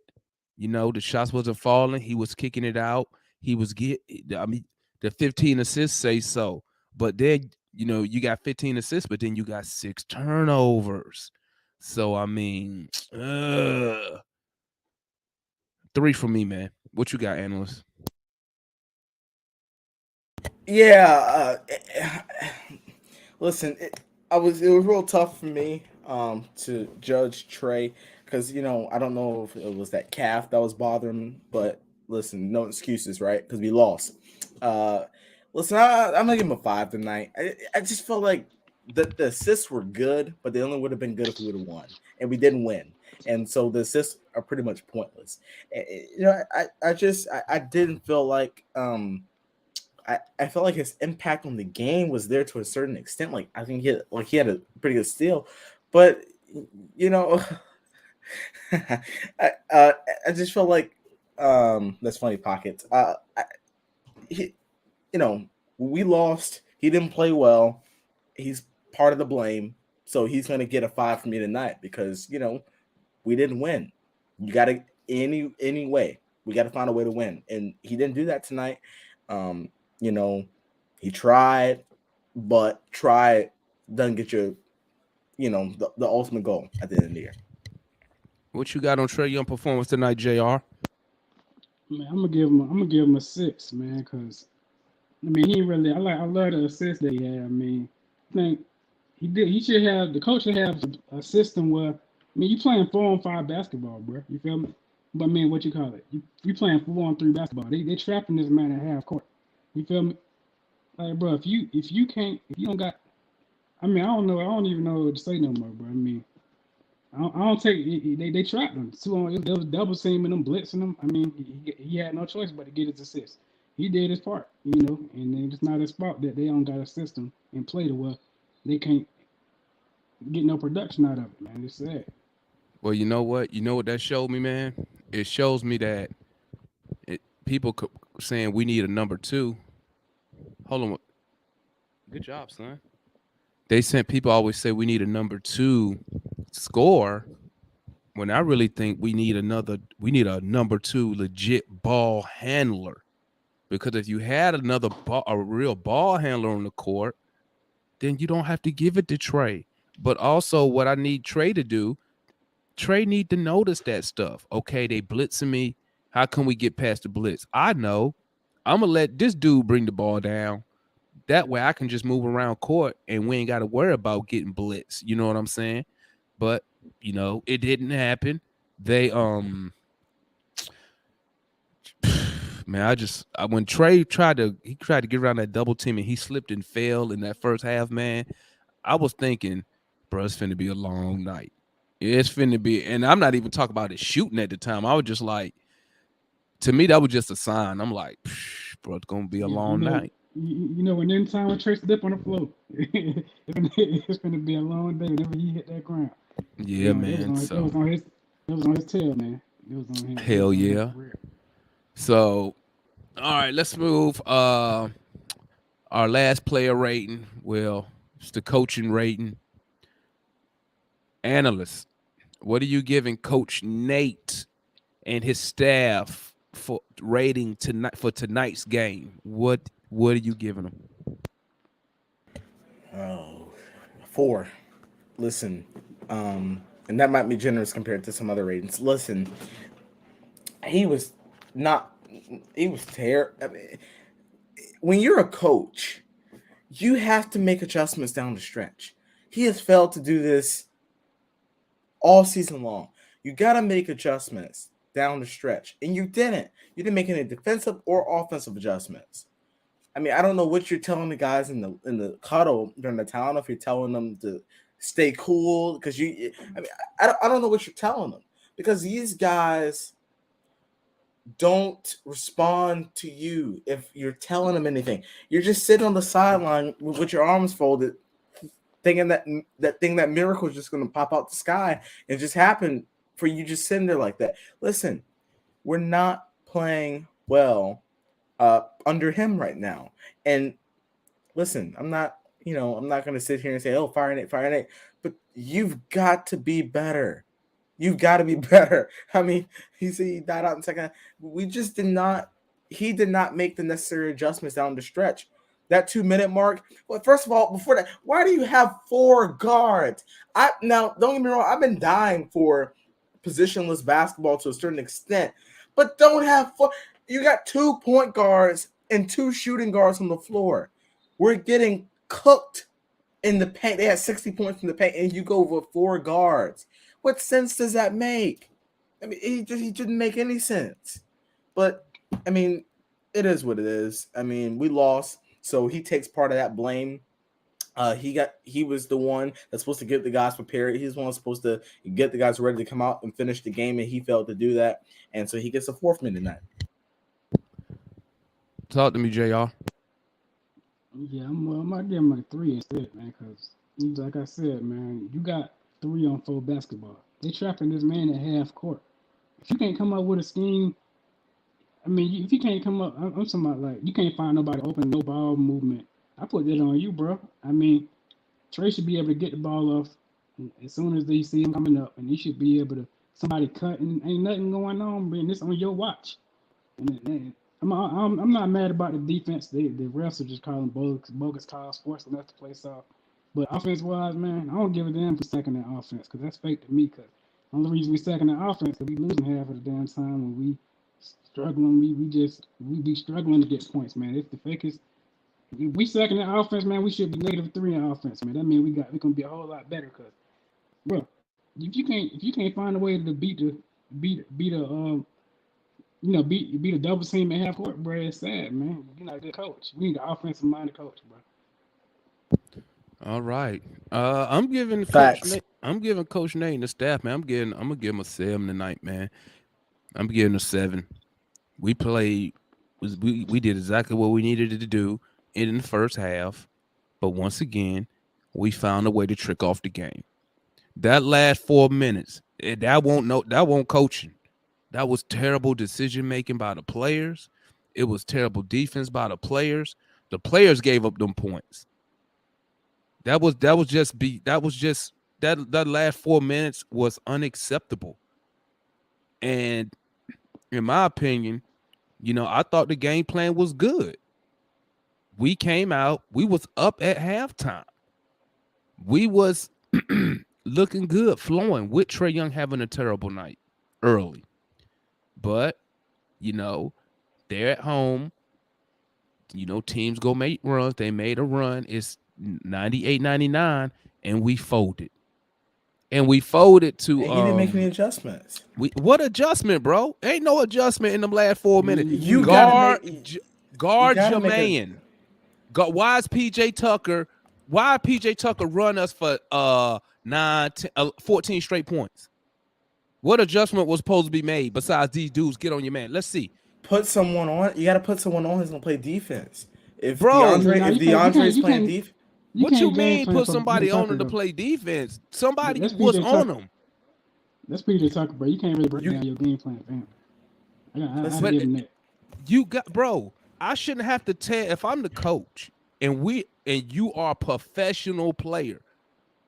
The shots wasn't falling. He was kicking it out. He was the 15 assists say so. But then, you got 15 assists, but then you got 6 turnovers. So, 3 for me, man. What you got, analyst? Yeah. Listen, it was real tough for me to judge Trey because I don't know if it was that calf that was bothering him, but listen, no excuses, right? Because we lost. Uh, listen, I'm gonna give him a 5 tonight. I just felt like the assists were good, but they only would have been good if we would have won, and we didn't win, and so the assists are pretty much pointless. I didn't feel like I felt like his impact on the game was there to a certain extent. Like I think he had a pretty good steal, but you know, I I just felt like that's funny pockets. He, we lost. He didn't play well. He's part of the blame, so he's gonna get a 5 from me tonight because we didn't win. You got to any way. We got to find a way to win, and he didn't do that tonight. Um, you know, he tried, but try doesn't get you, the ultimate goal at the end of the year. What you got on Trey Young performance tonight, JR? Man, I'm gonna give him a 6, man, because he really I love the assist that he had. I think he should have the coach should have a system where you playing 4-on-5 basketball, bro. You feel me? But what you call it? You playing 4-on-3 basketball. They trapping this man at half court. You feel me? Like, bro, if you don't got, I don't know, I don't even know what to say no more, bro. I don't take they trapped him. There was double teaming them, blitzing him. He had no choice but to get his assist. He did his part, and then it's not his fault that they don't got a system in play to where they can't get no production out of it, man. It's sad. Well, you know what? You know what that showed me, man? It shows me that people saying we need a number 2. Hold on. Good job, son. They sent people always say we need a number 2 score. When I really think we need a number 2 legit ball handler. Because if you had a real ball handler on the court, then you don't have to give it to Trey. But also what I need Trey to do, Trey need to notice that stuff. Okay, they blitzing me. How can we get past the blitz? I know. I'm gonna let this dude bring the ball down. That way I can just move around court and we ain't got to worry about getting blitz. You know what I'm saying? But, it didn't happen. They man, when Trey tried to get around that double team and he slipped and fell in that first half, man, I was thinking, bro, it's finna be a long night. It's finna be, and I'm not even talking about it shooting at the time. I was just like, to me, that was just a sign. I'm like, bro, it's gonna be a long night. When anytime when Trey slip on the floor, it's gonna be a long day whenever he hit that ground. Yeah, man. It was on his tail, man. It was on him. Hell yeah. So, all right, let's move. Our last player rating. Well, it's the coaching rating. Analysts, what are you giving Coach Nate and his staff for rating for tonight's game? What are you giving them? Oh, 4. Listen, and that might be generous compared to some other ratings. Listen, he was terrible. I mean, when you're a coach, you have to make adjustments down the stretch. He has failed to do this all season long. You got to make adjustments down the stretch, and you didn't. You didn't make any defensive or offensive adjustments. I mean, I don't know what you're telling the guys in the huddle during the town. If you're telling them to stay cool, because I don't know what you're telling them, because these guys don't respond to you if you're telling them anything. You're just sitting on the sideline with your arms folded, thinking that miracle is just going to pop out the sky and just happen for you just sitting there like that. Listen, we're not playing well under him right now. And listen, I'm not going to sit here and say, oh, fire Nate. But you've got to be better. You've got to be better. I mean, he died out in second. He did not make the necessary adjustments down the stretch. That 2-minute mark. Well, first of all, before that, why do you have 4 guards? Now, don't get me wrong, I've been dying for positionless basketball to a certain extent, but don't have 4. You got 2 point guards and 2 shooting guards on the floor. We're getting cooked in the paint. They had 60 points in the paint, and you go with 4 guards. What sense does that make? I mean, he didn't make any sense. But, I mean, it is what it is. I mean, we lost. So he takes part of that blame. He was the one that's supposed to get the guys prepared. He's the one supposed to get the guys ready to come out and finish the game, and he failed to do that. And so he gets a 4th minute tonight. Talk to me, JR. Yeah, I might give him like 3 instead, man, because like I said, man, you got 3 on 4 basketball. They trapping this man at half court. If you can't come up with a scheme, I mean, if you can't come up, I'm talking about like you can't find nobody open, no ball movement. I put that on you, bro. I mean, Trey should be able to get the ball off as soon as they see him coming up, and he should be able to somebody cut and ain't nothing going on, man. This on your watch. And I'm not mad about the defense. The refs are just calling bogus calls, forcing us to play soft. But offense-wise, man, I don't give a damn for second that offense because that's fake to me. Because the only reason we second that offense is we losing half of the damn time when we struggling. We be struggling to get points, man. It's the fakest. If we second that offense, man, we should be -3 in offense, man. That means we're gonna be a whole lot better. Cause, bro, if you can't find a way to beat a double team at half court, bro, it's sad, man. You're not a good coach. We need an offensive minded coach, bro. All right. I'm giving Coach Nate and the staff, man. I'm gonna give him a 7 tonight, man. I'm giving a 7. We played. We did exactly what we needed to do in the first half, but once again, we found a way to trick off the game. That last 4 minutes, that won't coaching. That was terrible decision making by the players. It was terrible defense by the players. The players gave up them points. That last 4 minutes was unacceptable. And in my opinion, I thought the game plan was good. We came out, we was up at halftime. We was looking good, flowing with Trae Young having a terrible night early. But, they're at home. Teams go make runs. They made a run. It's 98-99, and we folded. And we folded to. He didn't make any adjustments. What adjustment, bro? Ain't no adjustment in the last 4 minutes. You guard gotta your man. Why is PJ Tucker? Why PJ Tucker run us for 14 straight points? What adjustment was supposed to be made besides these dudes get on your man? Let's see. Put someone on. You got to put someone on who's gonna play defense. If Bro, DeAndre's playing defense. What you mean put somebody on him to play defense? Somebody was on him. That's PJ Tucker, bro. You can't really break down your game plan, fam. I give him that. You got, bro. I shouldn't have to tell if I'm the coach and you are a professional player,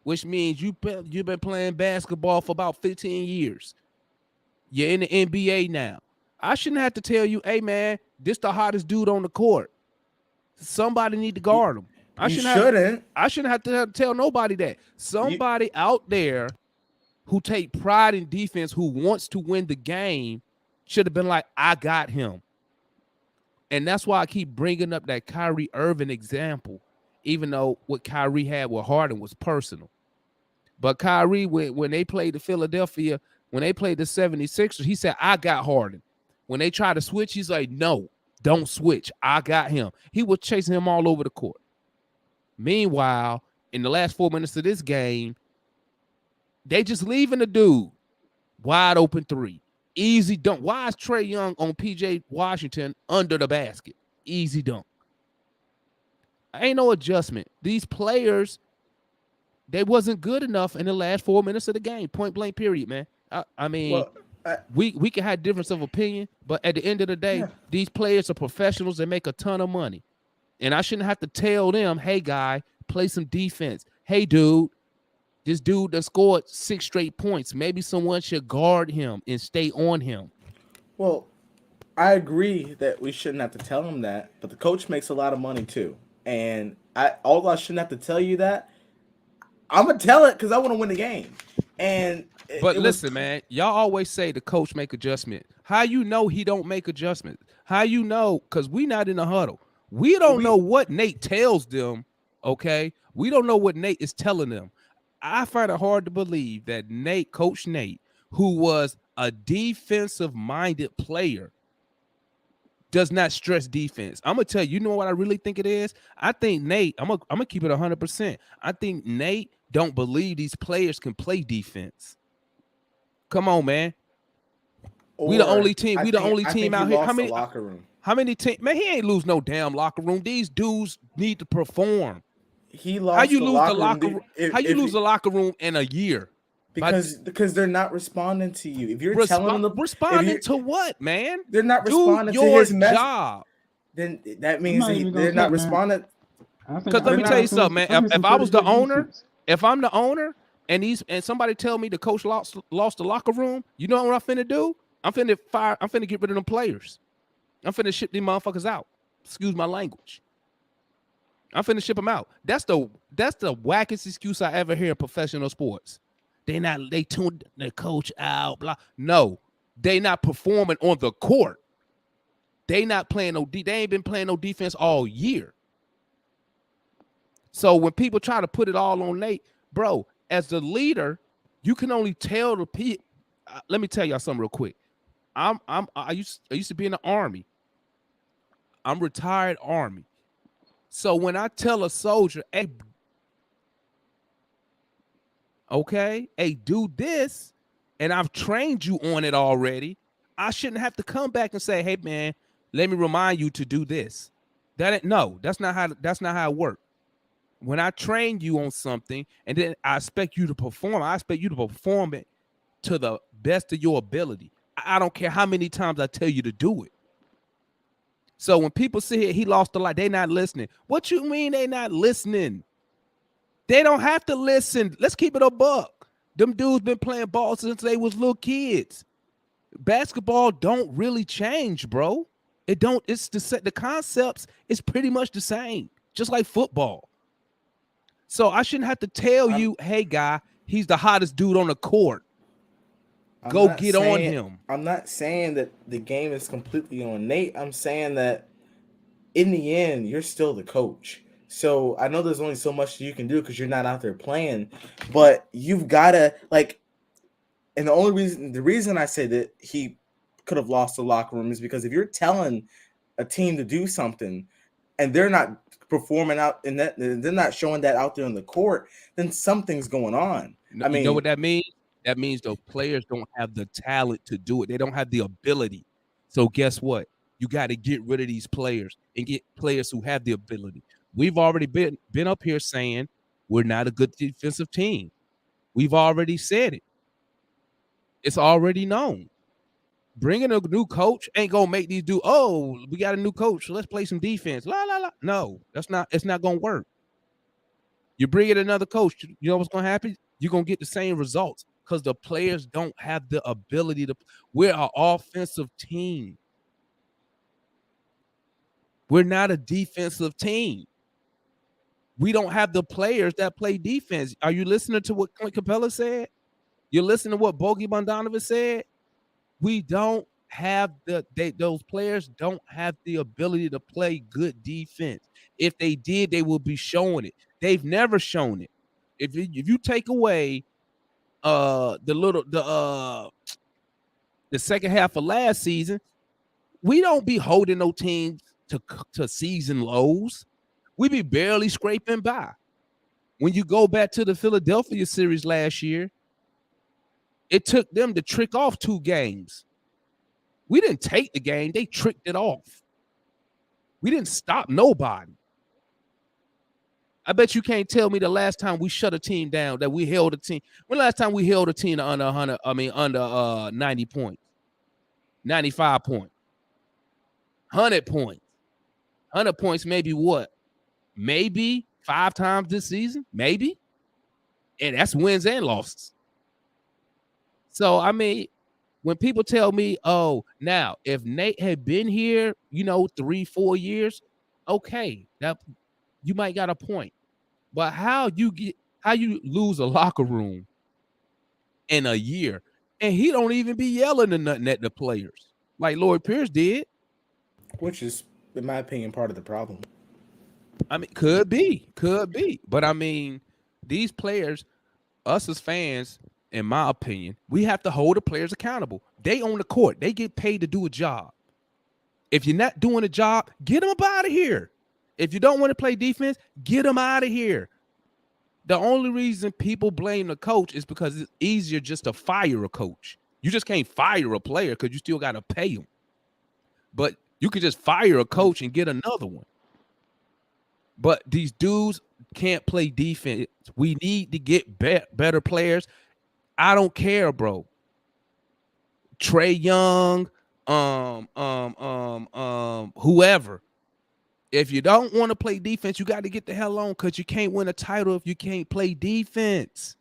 which means you've been playing basketball for about 15 years. You're in the NBA now. I shouldn't have to tell you, hey man, this the hottest dude on the court. Somebody need to guard him. I shouldn't have to tell nobody that. Somebody out there who take pride in defense, who wants to win the game, should have been like, I got him. And that's why I keep bringing up that Kyrie Irving example, even though what Kyrie had with Harden was personal. But Kyrie, when they played the Philadelphia, when they played the 76ers, he said, I got Harden. When they tried to switch, he's like, no, don't switch. I got him. He was chasing him all over the court. Meanwhile, in the last 4 minutes of this game, they just leaving the dude wide open three. Easy dunk. Why is Trae Young on PJ Washington under the basket? Easy dunk. Ain't no adjustment. These players, they wasn't good enough in the last 4 minutes of the game. Point blank period, man. I mean, we can have difference of opinion, but at the end of the day, these players are professionals that make a ton of money. And I shouldn't have to tell them, hey, guy, play some defense. Hey, dude, this dude that scored 6 straight points. Maybe someone should guard him and stay on him. Well, I agree that we shouldn't have to tell him that, but the coach makes a lot of money too. And although I shouldn't have to tell you that, I'm going to tell it because I want to win the game. But listen, man, y'all always say the coach make adjustment. How you know he don't make adjustment? How you know? Because we not in the huddle. We don't know what Nate tells them, okay? We don't know what Nate is telling them. I find it hard to believe that Coach Nate, who was a defensive-minded player, does not stress defense. I'm going to tell you, you know what I really think it is? I think Nate, I'm gonna keep it 100%. I think Nate don't believe these players can play defense. Come on, man. We the only team. We the only team out here. How many teams? Man, he ain't lose no damn locker room. These dudes need to perform. He lost. How you lose the locker room? How you lose the locker room in a year? Because they're not responding to you. If you're telling them responding to what, man? They're not responding to his job. Then that means they're not responding. Because let me tell you something, man. If I was the owner, if I'm the owner, and somebody tell me the coach lost the locker room, you know what I'm finna do? I'm finna get rid of them players. I'm finna ship these motherfuckers out. Excuse my language. I'm finna ship them out. That's the wackest excuse I ever hear in professional sports. They tuned the coach out. Blah. No, they not performing on the court. They not playing they ain't been playing no defense all year. So when people try to put it all on Nate, bro, as the leader, you can only tell the people. Let me tell y'all something real quick. I used to be in the Army. I'm retired Army. So when I tell a soldier, hey, do this, and I've trained you on it already, I shouldn't have to come back and say, hey man, let me remind you to do this. That's not how it works. When I train you on something and then I expect you to perform, I expect you to perform it to the best of your ability. I don't care how many times I tell you to do it. So when people say he lost a lot, they not listening. What you mean they not listening? They don't have to listen. Let's keep it a buck. Them dudes been playing ball since they was little kids. Basketball don't really change, bro. It don't. It's the concepts is pretty much the same, just like football. So I shouldn't have to tell you, hey, guy, he's the hottest dude on the court. Go get on him. I'm not saying that the game is completely on Nate. I'm saying that in the end, you're still the coach. So I know there's only so much you can do because you're not out there playing, but you've got to and the reason I say that he could have lost the locker room is because if you're telling a team to do something and they're not performing out in that, they're not showing that out there on the court, then something's going on. I mean, you know what that means? That means the players don't have the talent to do it. They don't have the ability. So guess what? You got to get rid of these players and get players who have the ability. We've already been up here saying we're not a good defensive team. We've already said it. It's already known. Bringing a new coach ain't gonna make these do. Oh, we got a new coach, so let's play some defense. La la la. No, that's not. It's not gonna work. You bring in another coach. You know what's gonna happen? You're gonna get the same results because the players don't have the ability to. We're an offensive team. We're not a defensive team. We don't have the players that play defense. Are you listening to what Clint Capella said? You're listening to what Bogey Bogdanovic said? We don't have those players don't have the ability to play good defense. If they did, they will be showing it. They've never shown it. If you take away the second half of last season, we don't be holding no teams to season lows. We be barely scraping by. When you go back to the Philadelphia series last year, it took them to trick off 2 games. We didn't take the game. They tricked it off. We didn't stop nobody. I bet you can't tell me the last time we shut a team down, that we held a team. When the last time we held a team to under 90 points, 95 points, 100 points. 100 points, maybe what? Maybe 5 times this season, maybe. And that's wins and losses. So, I mean, when people tell me, oh, now, if Nate had been here, 3-4 years, okay, that you might got a point. But how you lose a locker room in a year, and he don't even be yelling or nothing at the players like Lloyd Pierce did. Which is, in my opinion, part of the problem. I mean, could be. But I mean, these players, us as fans, in my opinion, we have to hold the players accountable. They own the court. They get paid to do a job. If you're not doing a job, get them up out of here. If you don't want to play defense, get them out of here. The only reason people blame the coach is because it's easier just to fire a coach. You just can't fire a player because you still got to pay him. But you could just fire a coach and get another one. But these dudes can't play defense. We need to get better players. I don't care, bro. Trae Young, whoever. If you don't want to play defense, you got to get the hell on because you can't win a title if you can't play defense.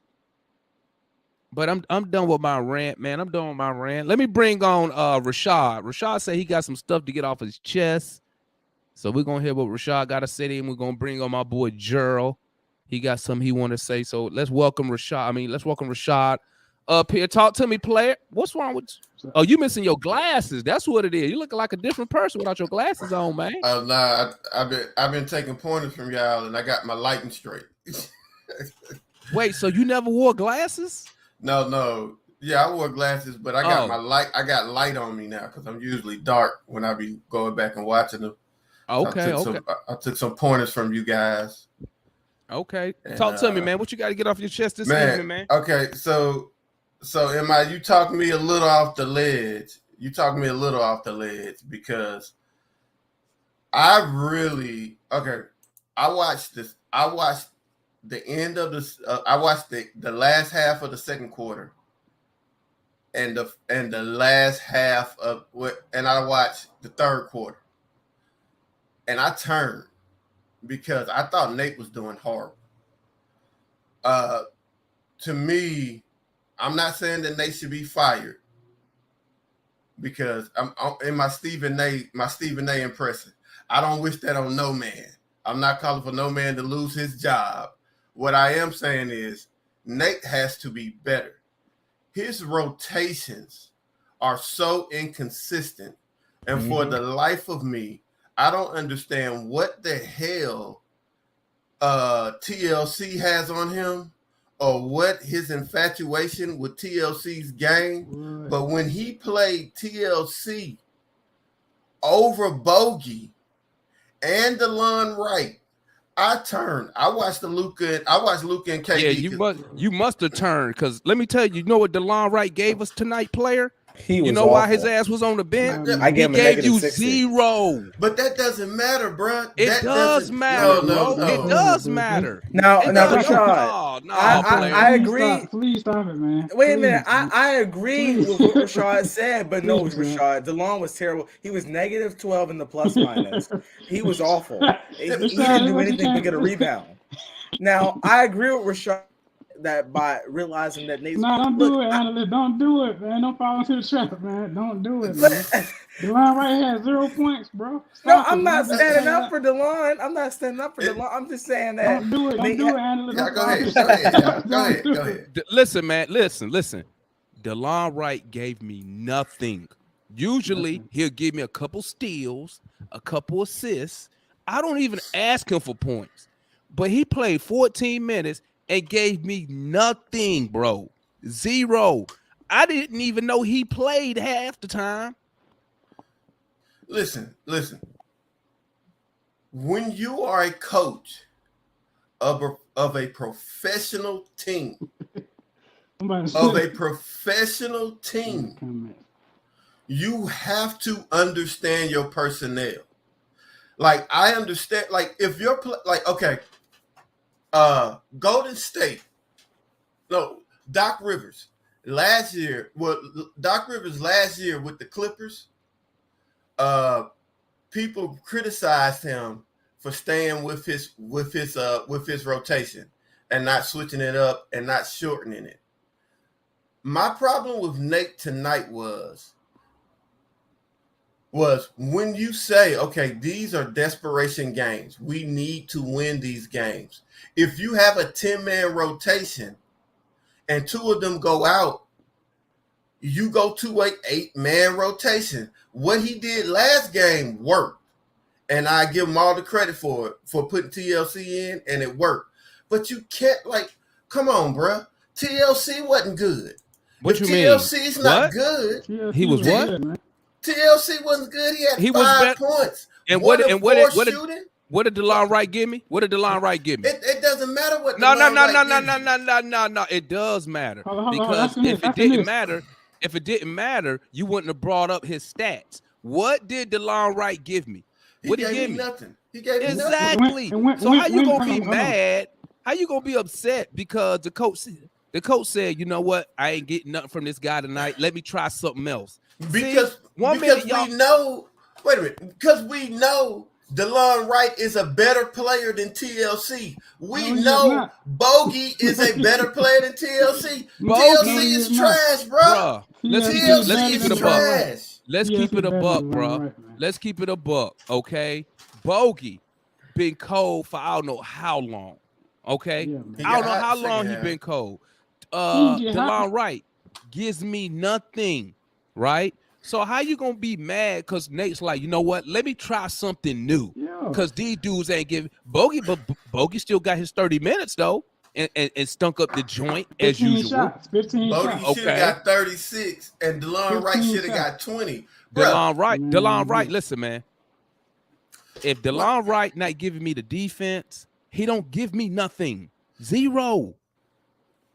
But I'm done with my rant, man. I'm done with my rant. Let me bring on Rashad. Rashad said he got some stuff to get off his chest. So we're going to hear what Rashad got to say, and we're going to bring on my boy Gerald. He got something he want to say. So let's welcome Rashad up here. Talk to me, player. What's wrong with you? Oh, you missing your glasses. That's what it is. You looking like a different person without your glasses on, man. Nah, I've been taking pointers from y'all, and I got my lighting straight. Wait, so you never wore glasses? No. Yeah, I wore glasses, but I got my light. I got light on me now because I'm usually dark when I be going back and watching them. Okay. I took some pointers from you guys. Okay. Talk to me, man. What you got to get off your chest this evening, man? Okay, so you talking me a little off the ledge. Because I watched this. I watched the end of this. I watched the last half of the second quarter, and the last half of and I watched the third quarter, and I turned because I thought Nate was doing horrible. To me, I'm not saying that Nate should be fired because I'm in my Stephen A impression. I don't wish that on no man. I'm not calling for no man to lose his job. What I am saying is Nate has to be better. His rotations are so inconsistent. And for the life of me, I don't understand what the hell TLC has on him or what his infatuation with TLC's game. Right. But when he played TLC over Bogey and DeLon Wright, I watched Luka and KD. Yeah, you must have turned, because let me tell you, you know what DeLon Wright gave us tonight, player? He was You know why his awful. ass was on the bench? I I He gave him a gave negative you 60. 0. But that doesn't matter, bro. It That does doesn't- matter, No. bro. It does matter. Now, It now, does- Rashad, No, player. I agree. Please stop it, man. Wait a minute. Please, man. I agree Please. with what Rashad said, but no, Please, man. Rashad. DeLon was terrible. He was negative 12 in the plus minus. He was awful. He didn't do anything but get a rebound. Now, I agree with Rashad that by realizing that Nate's No, don't do it, analyst. Don't do it, man. Don't fall into the trap, man. Don't do it, man. DeLon Wright has 0 points, bro. No, Stop I'm it, not man. standing up for DeLon. I'm not standing up for DeLon. I'm just saying that. Don't do it. Don't do it, analyst. Yeah, Don't go fall ahead. into Go the ahead. trap. Yeah. Go ahead. Don't Go do it. ahead. Listen, man. Listen. DeLon Wright gave me nothing. Usually, he'll give me a couple steals, a couple assists. I don't even ask him for points. But he played 14 minutes and gave me nothing, bro. 0. I didn't even know he played half the time. Listen. When you are a coach of a professional team, you have to understand your personnel. Like, I understand, like, if you're okay, Golden State, no, Doc Rivers last year with the Clippers, people criticized him for staying with his rotation and not switching it up and not shortening it. My problem with Nate tonight was when you say, okay, these are desperation games. We need to win these games. If you have a 10-man rotation and 2 of them go out, you go to an 8-man rotation. What he did last game worked. And I give him all the credit for it, for putting TLC in, and it worked. But you can't, come on, bro. TLC wasn't good. What if you mean? TLC's not What? good. He was what? Good, man. TLC wasn't good. He had He was 5 bet- points. And What what did shooting? What did DeLon Wright give me? What did DeLon Wright give me? It doesn't matter what. No. DeLon Wright gives you. No. It does matter. Hold on, Because after this, if it after didn't this. matter, you wouldn't have brought up his stats. What did DeLon Wright give me? What He did he gave give me me? nothing. He gave me nothing. Exactly. So how you gonna be mad? How you gonna be upset because the coach said, you know what? I ain't getting nothing from this guy tonight. Let me try something else. Because we know. Wait a minute. Because we know DeLon Wright is a better player than TLC. We No, he's know not. Bogey is a better player than TLC. Bogey TLC is is not. trash, bro. Bruh, let's TLC keep is it a buck. trash. Let's TLC keep it a better buck, than bro. DeLon Wright, man. Let's keep it a buck, okay? Bogey been cold for I don't know how long, okay? Yeah, man. I don't know got how hot long he second been half. cold. He get hot. DeLon Wright gives me nothing, right? So how you gonna be mad because Nate's like, you know what? Let me try something new. Yeah. Because these dudes ain't giving Bogey, but Bogey still got his 30 minutes though, and stunk up the joint as 15 usual. shots. 15 Bogey shots. should have got 36, and DeLon Wright 15 should have got 20. Bruh, DeLon Wright, listen, man. If DeLon Wright not giving me the defense, he don't give me nothing. 0.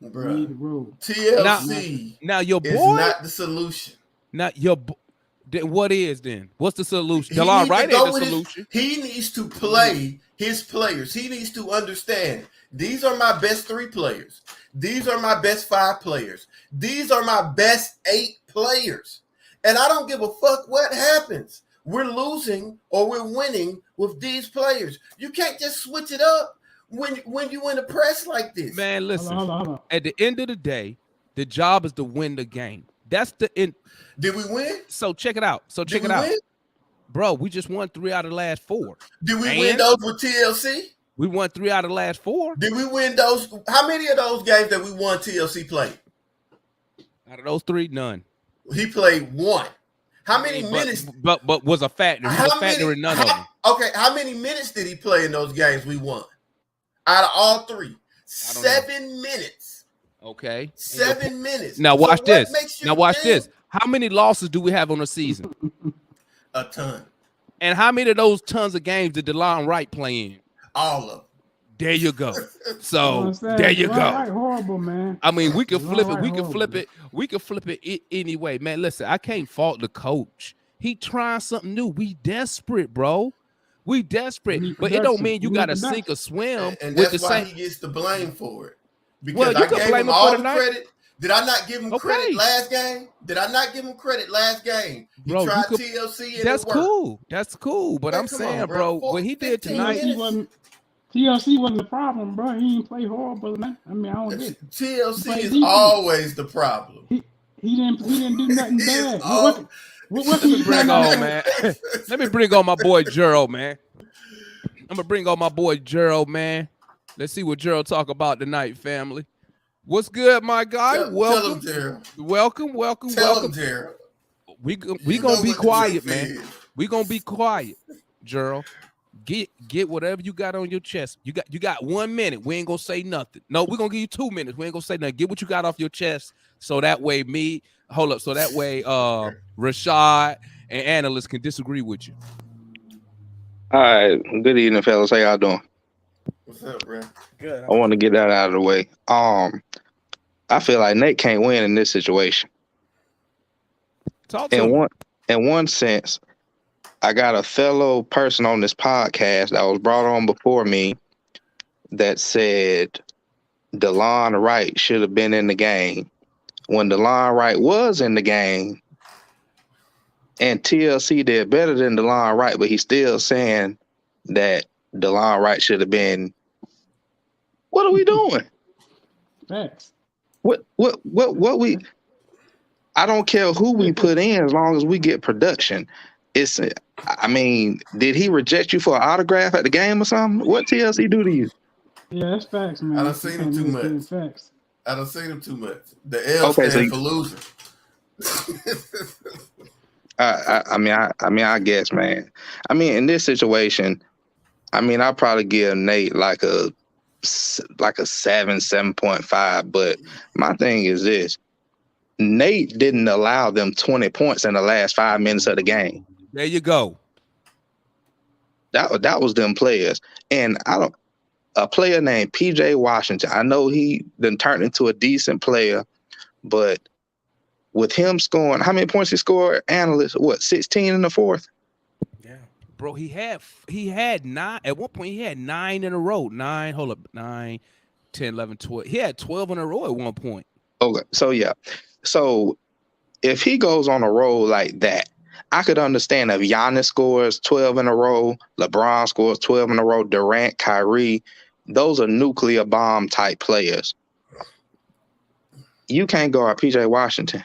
bruh. Read the road. TLC Now your is boy, not the solution. then what is then? What's the solution? He DeLon needs to Wright go ain't the with his- solution. He needs to play his players. He needs to understand these are my best 3 players. These are my best 5 players. These are my best 8 players. And I don't give a fuck what happens. We're losing or we're winning with these players. You can't just switch it up. when you in the press like this. Man, listen. Hold on. At the end of the day, the job is to win the game. That's the end. Did we win? So check it out. Did we win? Bro, we just won 3 out of the last 4. Did we win those with TLC? We won 3 out of the last 4. Did we win those? How many of those games that we won TLC played? Out of those 3, none. He played 1. How many minutes? But was a factor. He was a factor in none of them. Okay, how many minutes did he play in those games we won? Out of all 3, 7 minutes. Okay. 7 minutes. Now watch this. Now watch this. How many losses do we have on the season? A ton. And how many of those tons of games did DeLon Wright play in? All of them. There you go. So Right, there you go. Right, horrible, man. I mean, we can flip it. Right, We can horrible. flip it. We can flip it anyway, man. Listen, I can't fault the coach. He trying something new. We desperate, bro. We desperate, We need but it don't production. mean you We need got to production. sink or swim And with that's the why same. he gets the blame for it. Because Well, you I can gave blame him him all for the the night. credit. Did I not give him Okay. credit last game? Did I not give him credit last game? He Bro, you tried could- TLC and That's it worked. cool. That's cool. But Man, I'm come saying, on, bro, bro. what he did 15 tonight. minutes. TLC wasn't the problem, bro. He didn't play horrible, man. I mean, I don't get it. TLC Play is defense. always the problem. He didn't do nothing He is bad. all- What Let me bring on, man. Let me bring on my boy Gerald, man. I'm gonna bring on my boy Gerald, man. Let's see what Gerald talk about tonight, family. What's good, my guy? Tell welcome, him, Gerald. welcome. Tell him, Gerald. We You gonna know be what the quiet, truth man. is. We gonna be quiet, Gerald. Get whatever you got on your chest. You got 1 minute. We ain't gonna say nothing. No, we're gonna give you 2 minutes. We ain't gonna say nothing. Get what you got off your chest. So that way, so that way, Rashad and analysts can disagree with you. All right, good evening, fellas. How y'all doing? What's up, bro? Good. I want to get that out of the way. I feel like Nate can't win in this situation. Talk to him. In one sense, I got a fellow person on this podcast that was brought on before me that said DeLon Wright should have been in the game. When DeLon Wright was in the game, and TLC did better than DeLon Wright, but he's still saying that DeLon Wright should have been. What are we doing? Facts. What we? I don't care who we put in as long as we get production. I mean, did he reject you for an autograph at the game or something? What TLC do to you? Yeah, that's facts, man. I done seen him too much. Facts. I don't see him too much. The L Okay, stand so for losing. I mean, I guess, man. I mean, in this situation, I mean, I'll probably give Nate like a 7.5. But my thing is this: Nate didn't allow them 20 points in the last 5 minutes of the game. There you go. That was them players, and a player named PJ Washington. I know he then turned into a decent player, but with him scoring, how many points he scored? Analyst, 16 in the fourth? Yeah. Bro, he had 9 at one point. He had 9 in a row. 9, hold up, 9, 10, 11, 12. He had 12 in a row at one point. Okay, so yeah. So if he goes on a roll like that, I could understand if Giannis scores 12 in a row, LeBron scores 12 in a row, Durant, Kyrie, those are nuclear bomb type players. You can't guard PJ Washington.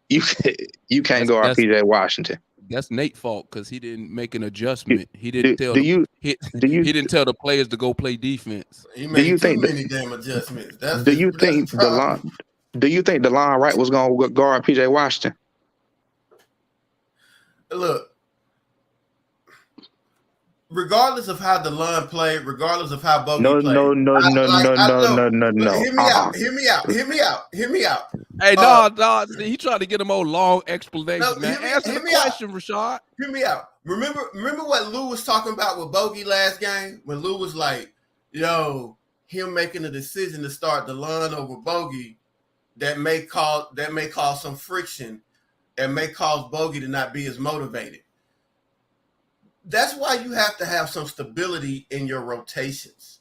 You can't guard PJ Washington. That's Nate's fault because he didn't make an adjustment. He didn't tell. He he didn't tell the players to go play defense. He made you too think many damn adjustments. Do you think DeLon Wright was going to guard PJ Washington? Look, regardless of how DeLon played, regardless of how Bogey No. played. No. Hear me out. Hey, no, he tried to get him on long explanation, No, man. Answer hear the me out. question, Rashad. Hear me out. Remember what Lou was talking about with Bogey last game? When Lou was like, yo, him making a decision to start DeLon over Bogey that may cause some friction and may cause Bogey to not be as motivated. That's why you have to have some stability in your rotations.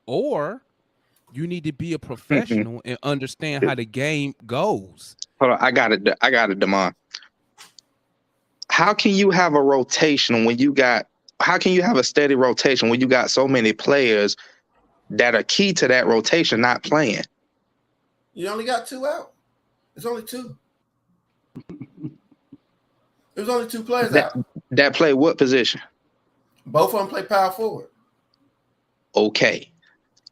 Or you need to be a professional and understand how the game goes. Hold on, I got it, Damon. How can you have a rotation when you got how can you have a steady rotation when you got so many players that are key to that rotation not playing? You only got 2 out. It's only 2. There's only 2 players out. That play what position? Both of them play power forward. Okay.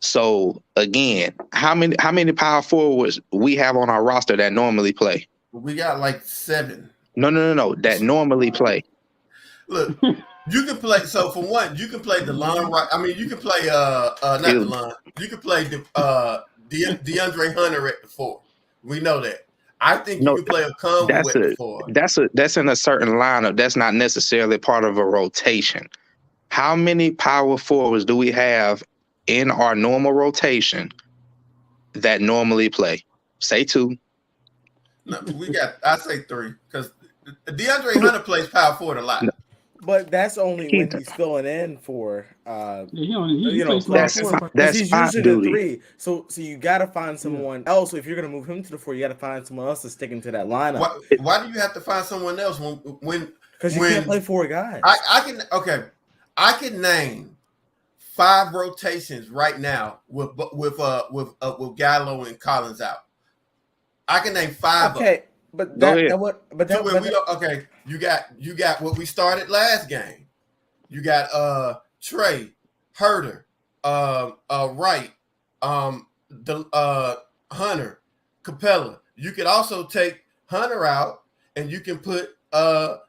So again, how many power forwards we have on our roster that normally play? We got like 7. No. That normally play. Look, you can play. So for one, you can play DeLon right. I mean, you can play not DeLon. You can play DeAndre Hunter at the 4. We know that. I think you can play a combo at the 4. That's in a certain lineup. That's not necessarily part of a rotation. How many power forwards do we have in our normal rotation that normally play? Say 2. No, I say 3 because DeAndre Hunter plays power forward a lot. No. But that's only when he's filling in for He plays that's he's spot using duty. the 3. So you gotta find someone else. If you're gonna move him to the 4, you gotta find someone else to stick into that lineup. Why do you have to find someone else when Because you can't play 4 guys. I can name 5 rotations right now with Gallo and Collins out. I can name 5. Okay, but you got what we started last game. You got Trey, Herter, Wright, Hunter, Capella. You could also take Hunter out, and you can put you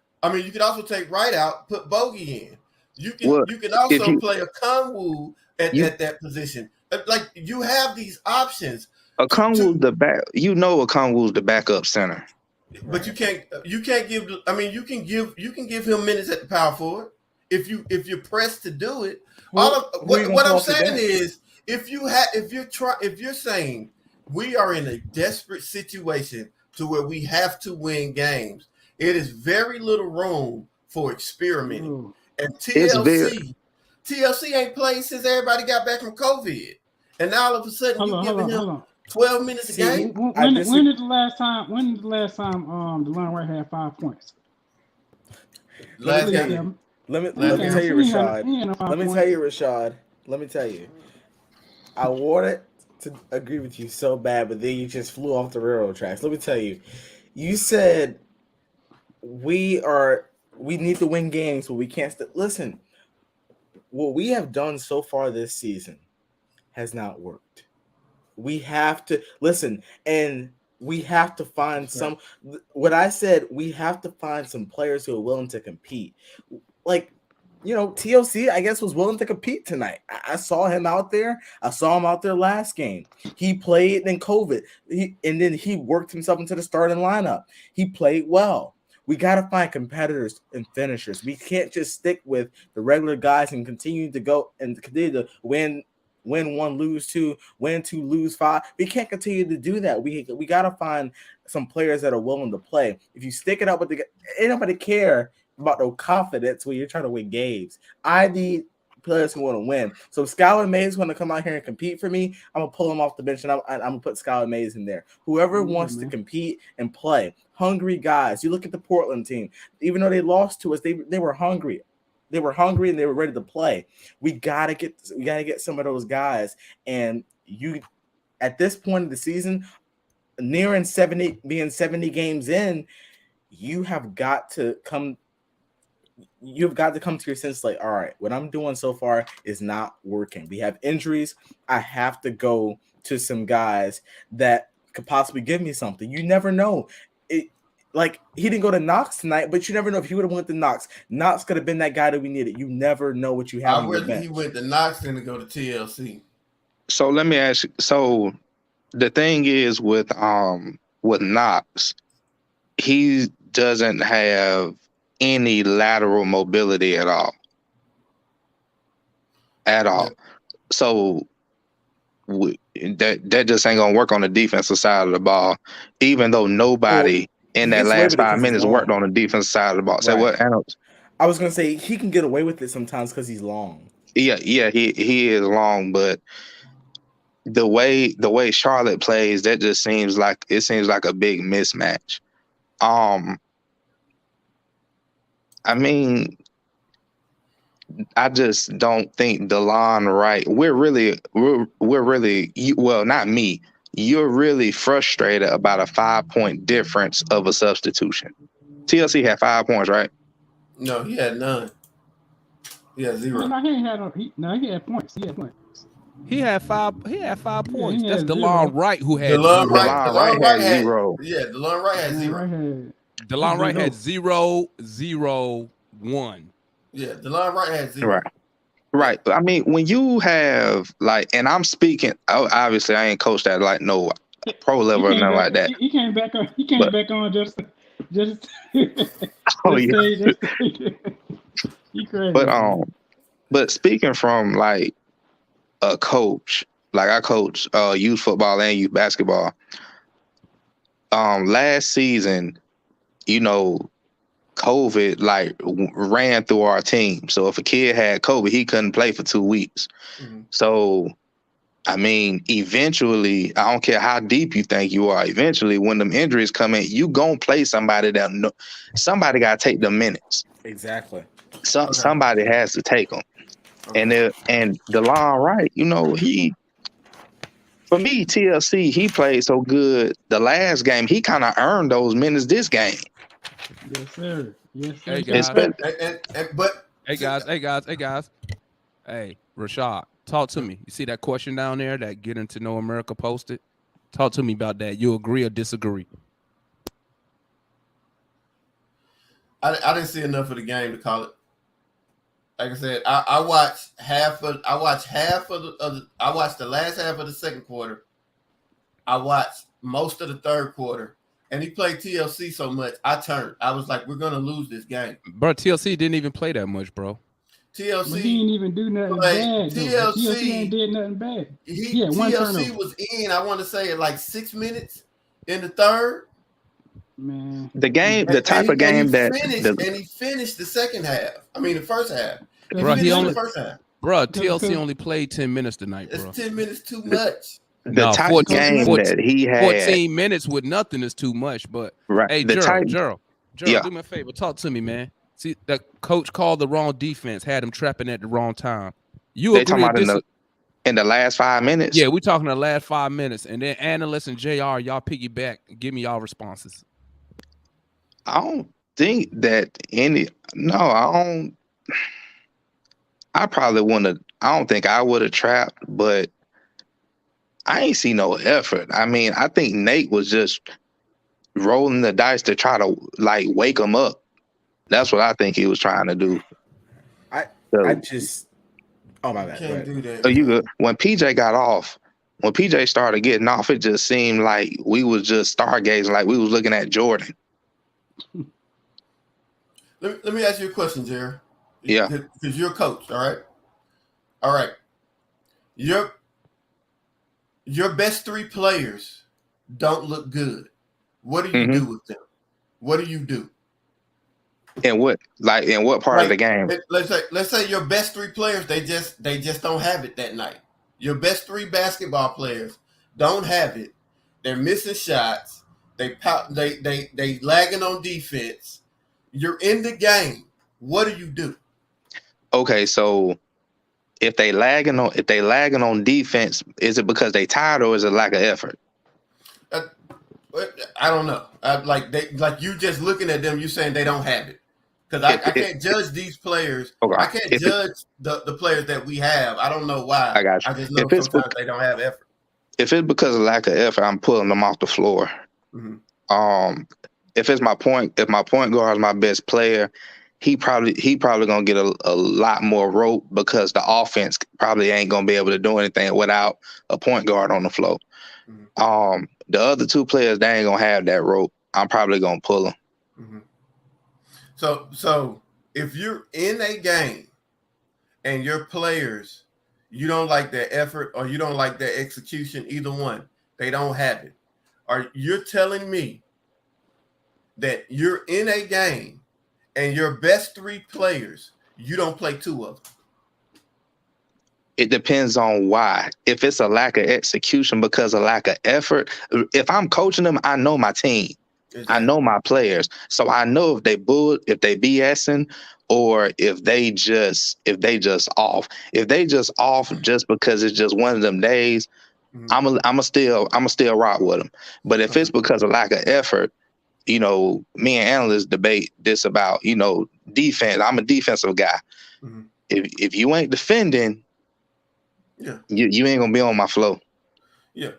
could also take Wright out, put Bogey in. You can also play a Kongwu at that position. Like you have these options. Okongwu's the back. Okongwu's the backup center. But you can't give. I mean, you can give him minutes at the power forward if you're pressed to do it. What I'm saying is, if you're saying we are in a desperate situation to where we have to win games, it is very little room for experimenting. Ooh. And TLC ain't played since everybody got back from COVID, and now all of a sudden you're giving him 12 minutes a game. When did the last time DeLon Wright had 5 points? Last game. Let me tell you, Rashad. Let me tell you. I wanted to agree with you so bad, but then you just flew off the railroad tracks. Let me tell you. You said we need to win games, but we can't. Listen, what we have done so far this season has not worked. We have to listen, and we have to find some. What I said, we have to find some players who are willing to compete. Like, TLC, I guess, was willing to compete tonight. I saw him out there. I saw him out there last game. He played in COVID, and then he worked himself into the starting lineup. He played well. We got to find competitors and finishers. We can't just stick with the regular guys and continue to win 1, lose 2, win 2, lose 5. We can't continue to do that. We got to find some players that are willing to play. If you stick it up with ain't nobody care about no confidence when you're trying to win games. I need players who want to win. So if Skylar Mays want to come out here and compete for me, I'm going to pull him off the bench, and I'm going to put Skylar Mays in there. Whoever wants to compete and play. Hungry guys. You look at the Portland team. Even though they lost to us, they were hungry. They were hungry and they were ready to play. We gotta get some of those guys. And you, at this point of the season, being 70 games in, you have got to come. You've got to come to your sense, like, all right, what I'm doing so far is not working. We have injuries. I have to go to some guys that could possibly give me something. You never know. Like, he didn't go to Knox tonight, but you never know if he would have went to Knox. Knox could have been that guy that we needed. You never know what you have. I wish he went to Knox than to go to TLC. So let me ask you. So the thing is with Knox, he doesn't have any lateral mobility at all. So that just ain't gonna work on the defensive side of the ball, even though nobody in that last 5 minutes worked on the defensive side of the ball. Say what, Arnold? I was gonna say he can get away with it sometimes because he's long. Yeah, he is long, but the way Charlotte plays, that just seems like a big mismatch. I mean, I just don't think DeLon Wright. We're really well, not me. You're really frustrated about a 5-point difference of a substitution. TLC had 5 points, right? No, he had none. He had 0. No, he ain't had he had points. He had points. He had 5 points. he That's had DeLon 0. Wright who had DeLon 0. Wright. DeLon DeLon Wright Wright had had 0. Yeah, DeLon Wright had 0. Wright had DeLon Wright had 0. 0-0-1. Yeah, DeLon Wright had 0. Right. Right. I mean, when you have like, and I'm speaking, obviously I ain't coached at like no pro level or nothing like that. He came back on. He came But- back on just. Oh, yeah. He crazy. But speaking from like a coach, like I coach youth football and youth basketball. Last season, you know, COVID like ran through our team. So if a kid had COVID, he couldn't play for 2 weeks. Mhm. So, I mean, eventually, I don't care how deep you think you are. Eventually, when them injuries come in, you gonna play somebody somebody got to take the minutes. Exactly. Okay. Somebody has to take them. Okay. And DeLon Wright, you know, for me, TLC, he played so good the last game. He kind of earned those minutes this game. Yes, sir. Yes, sir. Hey, guys. But Hey guys. Hey, Rashad, talk to me. You see that question down there that Getting to Know America posted? Talk to me about that. You agree or disagree? I didn't see enough of the game to call it. Like I said, I watched I watched the last half of the second quarter. I watched most of the third quarter. And he played TLC so much, I turned. I was like, we're gonna lose this game. Bro, TLC didn't even play that much, bro. TLC, But he didn't even do nothing like, bad. TLC ain't did nothing bad. he one TLC turnover. was in, I want to say at like 6 minutes in the third. Man, The game, the type of game that he finished the second half. I mean the first half. Bro, he finished only- the first half. Bro, TLC only played 10 minutes tonight, bro. It's 10 minutes too much. the type of game that he had. 14 minutes with nothing is too much, but Right. hey, The type, Gerald, Yeah. do me a favor. Talk to me, man. See, that coach called the wrong defense, had him trapping at the wrong time. You they agree? talking about in the last 5 minutes. Yeah, we're talking the last 5 minutes, and then analysts and JR, y'all piggyback. Give me y'all responses. I don't think that I don't. I probably wouldn't have. I don't think I would have trapped, but I ain't see no effort. I mean, I think Nate was just rolling the dice to try to like wake him up. That's what I think he was trying to do. I So- just. Oh my bad. Go Can't ahead. do that. So you good. When PJ got off, when PJ started getting off, it just seemed like we was just stargazing, like we was looking at Jordan. Let me ask you a question, Jerry. Yeah. Because you're a coach, all right? All right. Your best 3 players don't look good. What do you Mhm. do with them? What do you do? In what part of the Like, game? Let's say your best 3 players, they just don't have it that night. Your best 3 basketball players don't have it. They're missing shots. They lagging on defense. You're in the game. What do you do? Okay, so if they lagging on defense, is it because they tired or is it lack of effort? I don't know. Like you just looking at them, you saying they don't have it. Because I can't judge these players. Okay. I can't judge the players that we have. I don't know why. I got you. I just know If it's sometimes they don't have effort. If it's because of lack of effort, I'm pulling them off the floor. Mhm. If my point guard is my best player, he probably gonna get a lot more rope because the offense probably ain't gonna be able to do anything without a point guard on the floor. Mhm. The other 2 players, they ain't gonna have that rope. I'm probably gonna pull them. Mhm. So if you're in a game and your players, you don't like their effort or you don't like their execution, either one, they don't have it. Or you're telling me that you're in a game and your best 3 players, you don't play 2 of them. It depends on why. If it's a lack of execution because of lack of effort, if I'm coaching them, I know my team. I know my players, so I know if they BSing, or if they just off. If they just off just because it's just one of them days, Mhm. I'm still rock with them. But if it's because of lack of effort, me and analysts debate this about defense. I'm a defensive guy. Mhm. If you ain't defending, Yeah. you ain't gonna be on my flow. Yeah.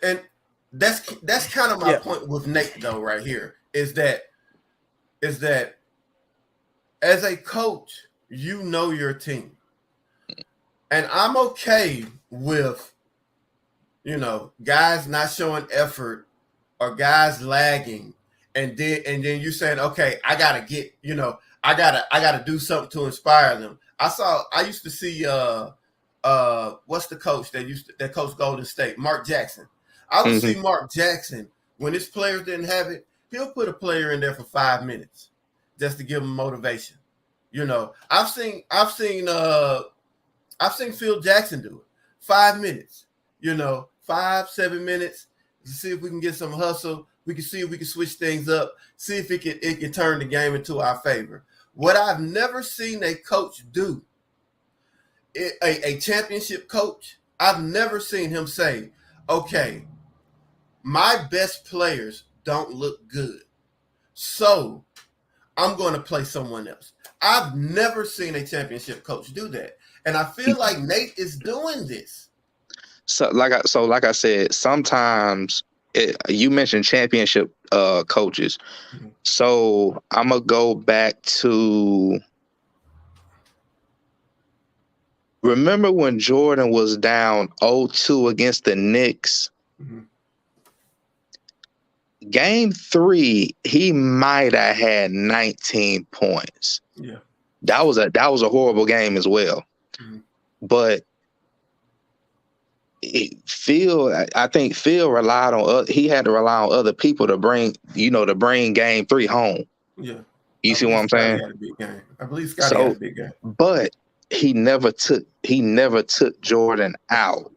And that's kind of my point with Nate though. Right here is that as a coach, you know your team, and I'm okay with guys not showing effort or guys lagging, and then you saying, okay, I gotta do something to inspire them. I used to see what's the coach that coached Golden State, Mark Jackson. I would see Mark Jackson when his players didn't have it, he'll put a player in there for 5 minutes just to give them motivation. I've seen Phil Jackson do it. 5 minutes, 5-7 minutes to see if we can get some hustle. We can see if we can switch things up, see if it can turn the game into our favor. What I've never seen a coach do, a championship coach, I've never seen him say, okay, my best players don't look good, so I'm going to play someone else. I've never seen a championship coach do that. And I feel like Nate is doing this. So like I said, sometimes you mentioned championship coaches. Mm-hmm. So I'm gonna go back to, remember when Jordan was down 0-2 against the Knicks? Mm-hmm. Game 3, he might have had 19 points. Yeah. That was a horrible game as well. Mm-hmm. But I think Phil relied on he had to rely on other people to bring game 3 home. Yeah. You see what I'm saying? Had a big game. I believe Scotty had a big game. But he never took Jordan out.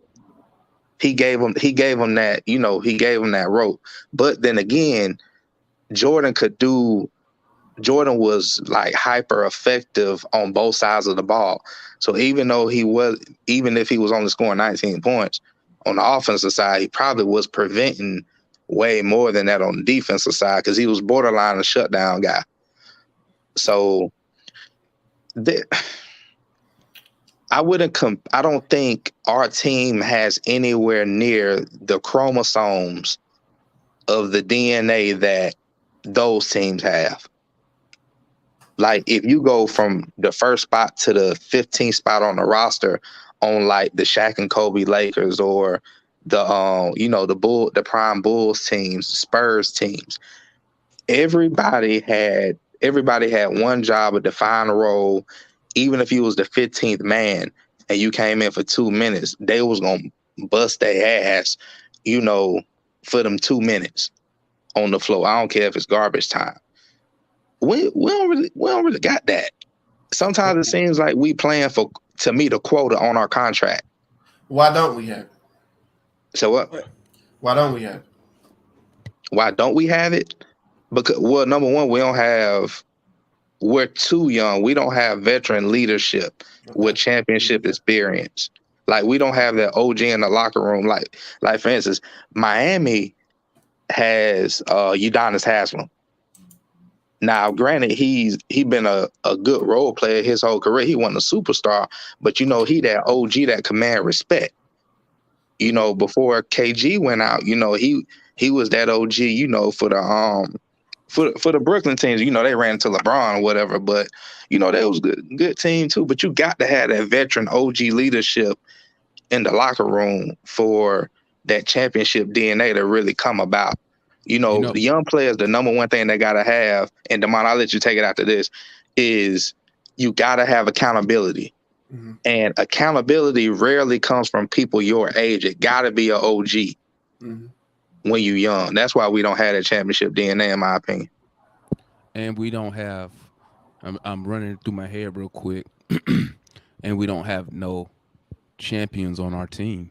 He gave him that, he gave him that rope. But then again, Jordan was like hyper effective on both sides of the ball. So even if he was only scoring 19 points on the offensive side, he probably was preventing way more than that on the defensive side, because he was borderline a shutdown guy. So I don't think our team has anywhere near the chromosomes of the DNA that those teams have. Like, if you go from the first spot to the 15th spot on the roster on like the Shaq and Kobe Lakers, or the prime Bulls teams, Spurs teams, everybody had one job, a defined role. Even if you was the 15th man and you came in for 2 minutes, they was gonna bust their ass, for them 2 minutes on the floor. I don't care if it's garbage time. We don't really got that. Sometimes it seems like we playing to meet a quota on our contract. Why don't we have it? So what? Why don't we have it? Why don't we have it? Because, well, number one, we're too young. We don't have veteran leadership with championship experience. Like, we don't have that OG in the locker room. Like for instance, Miami has Udonis Haslem. Now, granted, he's been a good role player his whole career. He wasn't a superstar, but he that OG that command respect. Before KG went out, he was that OG, for the Brooklyn teams. They ran into LeBron or whatever, but that was good team too. But you got to have that veteran OG leadership in the locker room for that championship DNA to really come about. The young players, the number one thing they got to have, and Damon, I'll let you take it after this, is you got to have accountability. Mm-hmm. And accountability rarely comes from people your age. It got to be an OG when you're young. That's why we don't have that championship DNA, in my opinion. And we don't have, I'm running through my head real quick, and we don't have no champions on our team.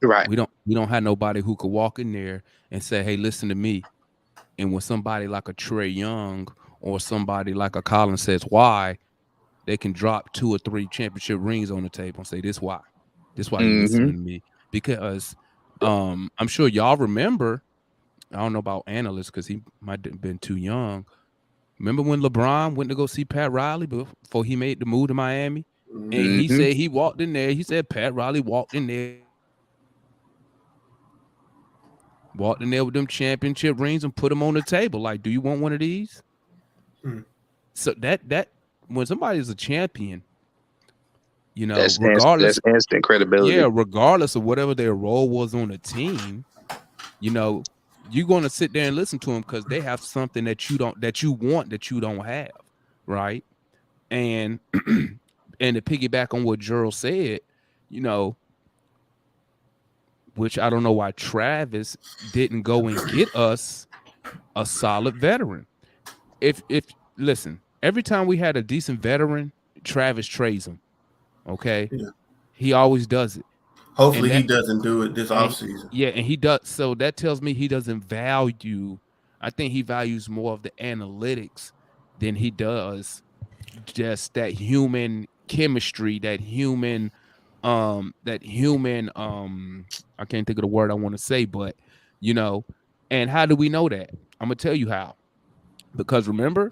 Right. We don't have nobody who could walk in there and say, "Hey, listen to me." And when somebody like a Trey Young or somebody like a Collins says why, they can drop 2 or 3 championship rings on the table and say, "This why. This why you listening to me." Because I'm sure y'all remember. I don't know about analysts because he might have been too young. Remember when LeBron went to go see Pat Riley before he made the move to Miami? And he said he walked in there. He said Pat Riley walked in there with them championship rings and put them on the table. Like, do you want one of these? So that when somebody's a champion, you know, That's regardless, that's instant credibility. yeah, regardless of whatever their role was on the team, you know, you're going to sit there and listen to them because they have something that you want that you don't have, right? And and to piggyback on what Gerald said, you know, which I don't know why Travis didn't go and get us a solid veteran. If listen, every time we had a decent veteran, Travis trades him. Okay, Yeah. He always does it. Hopefully he doesn't do it this offseason. Yeah, and he does. So that tells me he doesn't value. I think he values more of the analytics than he does just that human chemistry, that human I can't think of the word I want to say, but you know, and how do we know that? I'm gonna tell you how. Because remember,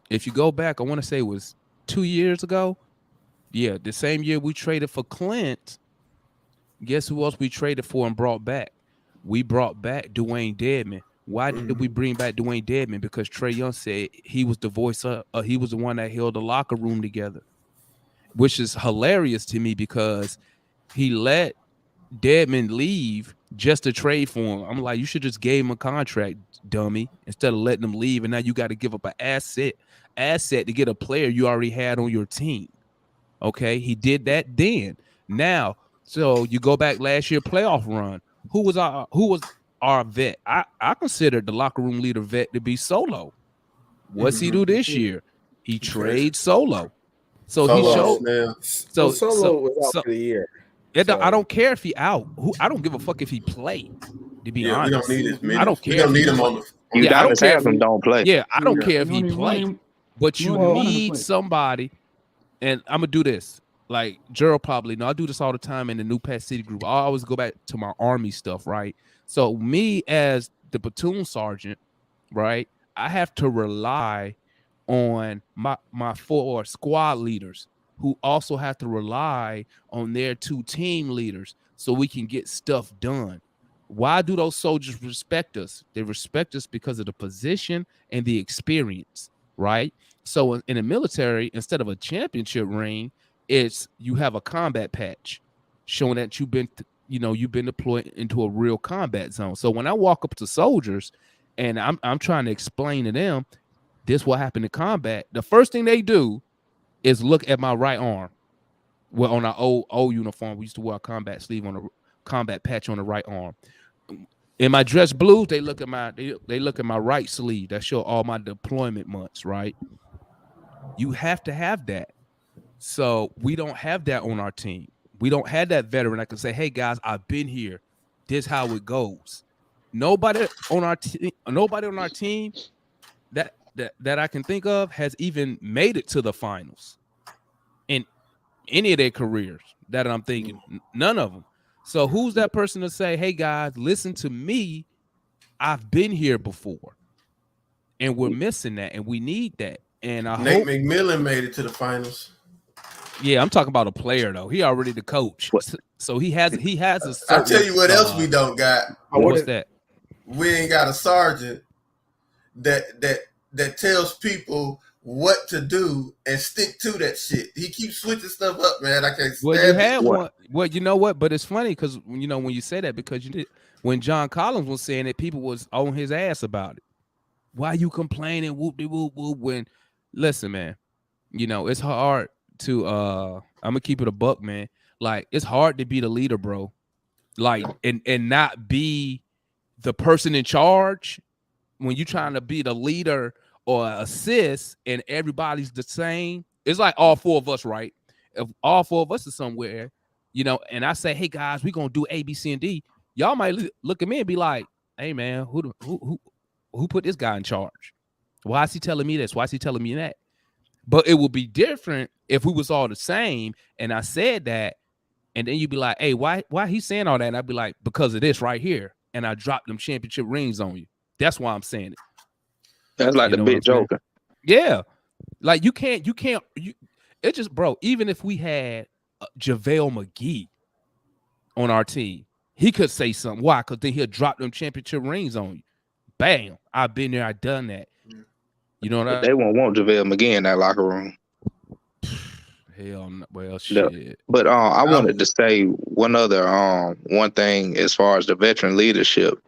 if you go back, I want to say it was 2 years ago. Yeah, the same year we traded for Clint. Guess who else we traded for and brought back? We brought back Dwayne Dedman. Why did we bring back Dwayne Dedman? Because Trae Young said he was the voice of, he was the one that held the locker room together, which is hilarious to me because he let Dedman leave just to trade for him. I'm like, you should just gave him a contract, dummy, instead of letting him leave. And now you got to give up an asset to get a player you already had on your team. Okay, he did that then. Now, so you go back last year playoff run. Who was our vet? I considered the locker room leader vet to be Solo. What's he do this year? He trades Solo. So he showed. So Solo was out for the year. I don't care if he out. I don't give a fuck if he played. To be honest, we don't need his minutes. I don't care. We don't need him on the. Yeah, I don't care if him don't play. Yeah, I don't care if he You played. But you need somebody. And I'm gonna do this. Like Gerald probably know. I do this all the time in the New Pat City group. I always go back to my Army stuff, right? So me as the platoon sergeant, right? I have to rely on my 4 squad leaders who also have to rely on their 2 team leaders so we can get stuff done. Why do those soldiers respect us? They respect us because of the position and the experience, right? So in the military, instead of a championship ring, it's you have a combat patch showing that you've been deployed into a real combat zone. So when I walk up to soldiers and I'm trying to explain to them this what happened in combat, the first thing they do is look at my right arm. Well, on our old uniform, we used to wear a combat sleeve on a combat patch on the right arm. In my dress blues, they look at my right sleeve that show all my deployment months, right? You have to have that. So we don't have that on our team. We don't have that veteran that can say, "Hey guys, I've been here. This is how it goes." Nobody on our team that I can think of has even made it to the finals in any of their careers that I'm thinking. None of them. So who's that person to say, "Hey guys, listen to me. I've been here before." And we're missing that, and we need that. And Nate McMillan made it to the finals. Yeah, I'm talking about a player though. He already the coach, so he has a. I'll tell you what else we don't got. What's that? We ain't got a sergeant that tells people what to do and stick to that shit. He keeps switching stuff up, man. I can't stand Well, you had one. Well, you know what? But it's funny because when you say that, because you did when John Collins was saying it, people was on his ass about it. Why you complaining? Whoop de whoop whoop. When listen, man, it's hard to I'm gonna keep it a buck, man. Like it's hard to be the leader, bro. Like and not be the person in charge when you're trying to be the leader or assist and everybody's the same. It's like all 4 of us, right? If all 4 of us are somewhere, you know, and I say, hey guys, we're gonna do A, B, C, and D, y'all might look at me and be like, hey man, who put this guy in charge? Why is he telling me this? Why is he telling me that? But it would be different if we was all the same and I said that, and then you'd be like, hey, why he saying all that? And I'd be like, because of this right here. And I dropped them championship rings on you. That's why I'm saying it. That's like You the know what big I'm saying? joker. Yeah. Like you can't, it just, bro, even if we had JaVale McGee on our team, he could say something. Why? Because then he'll drop them championship rings on you. Bam. I've been there. I've done that. You know what But they won't want JaVale McGee in that locker room. Hell no. Well, shit. But I wanted to say one thing as far as the veteran leadership.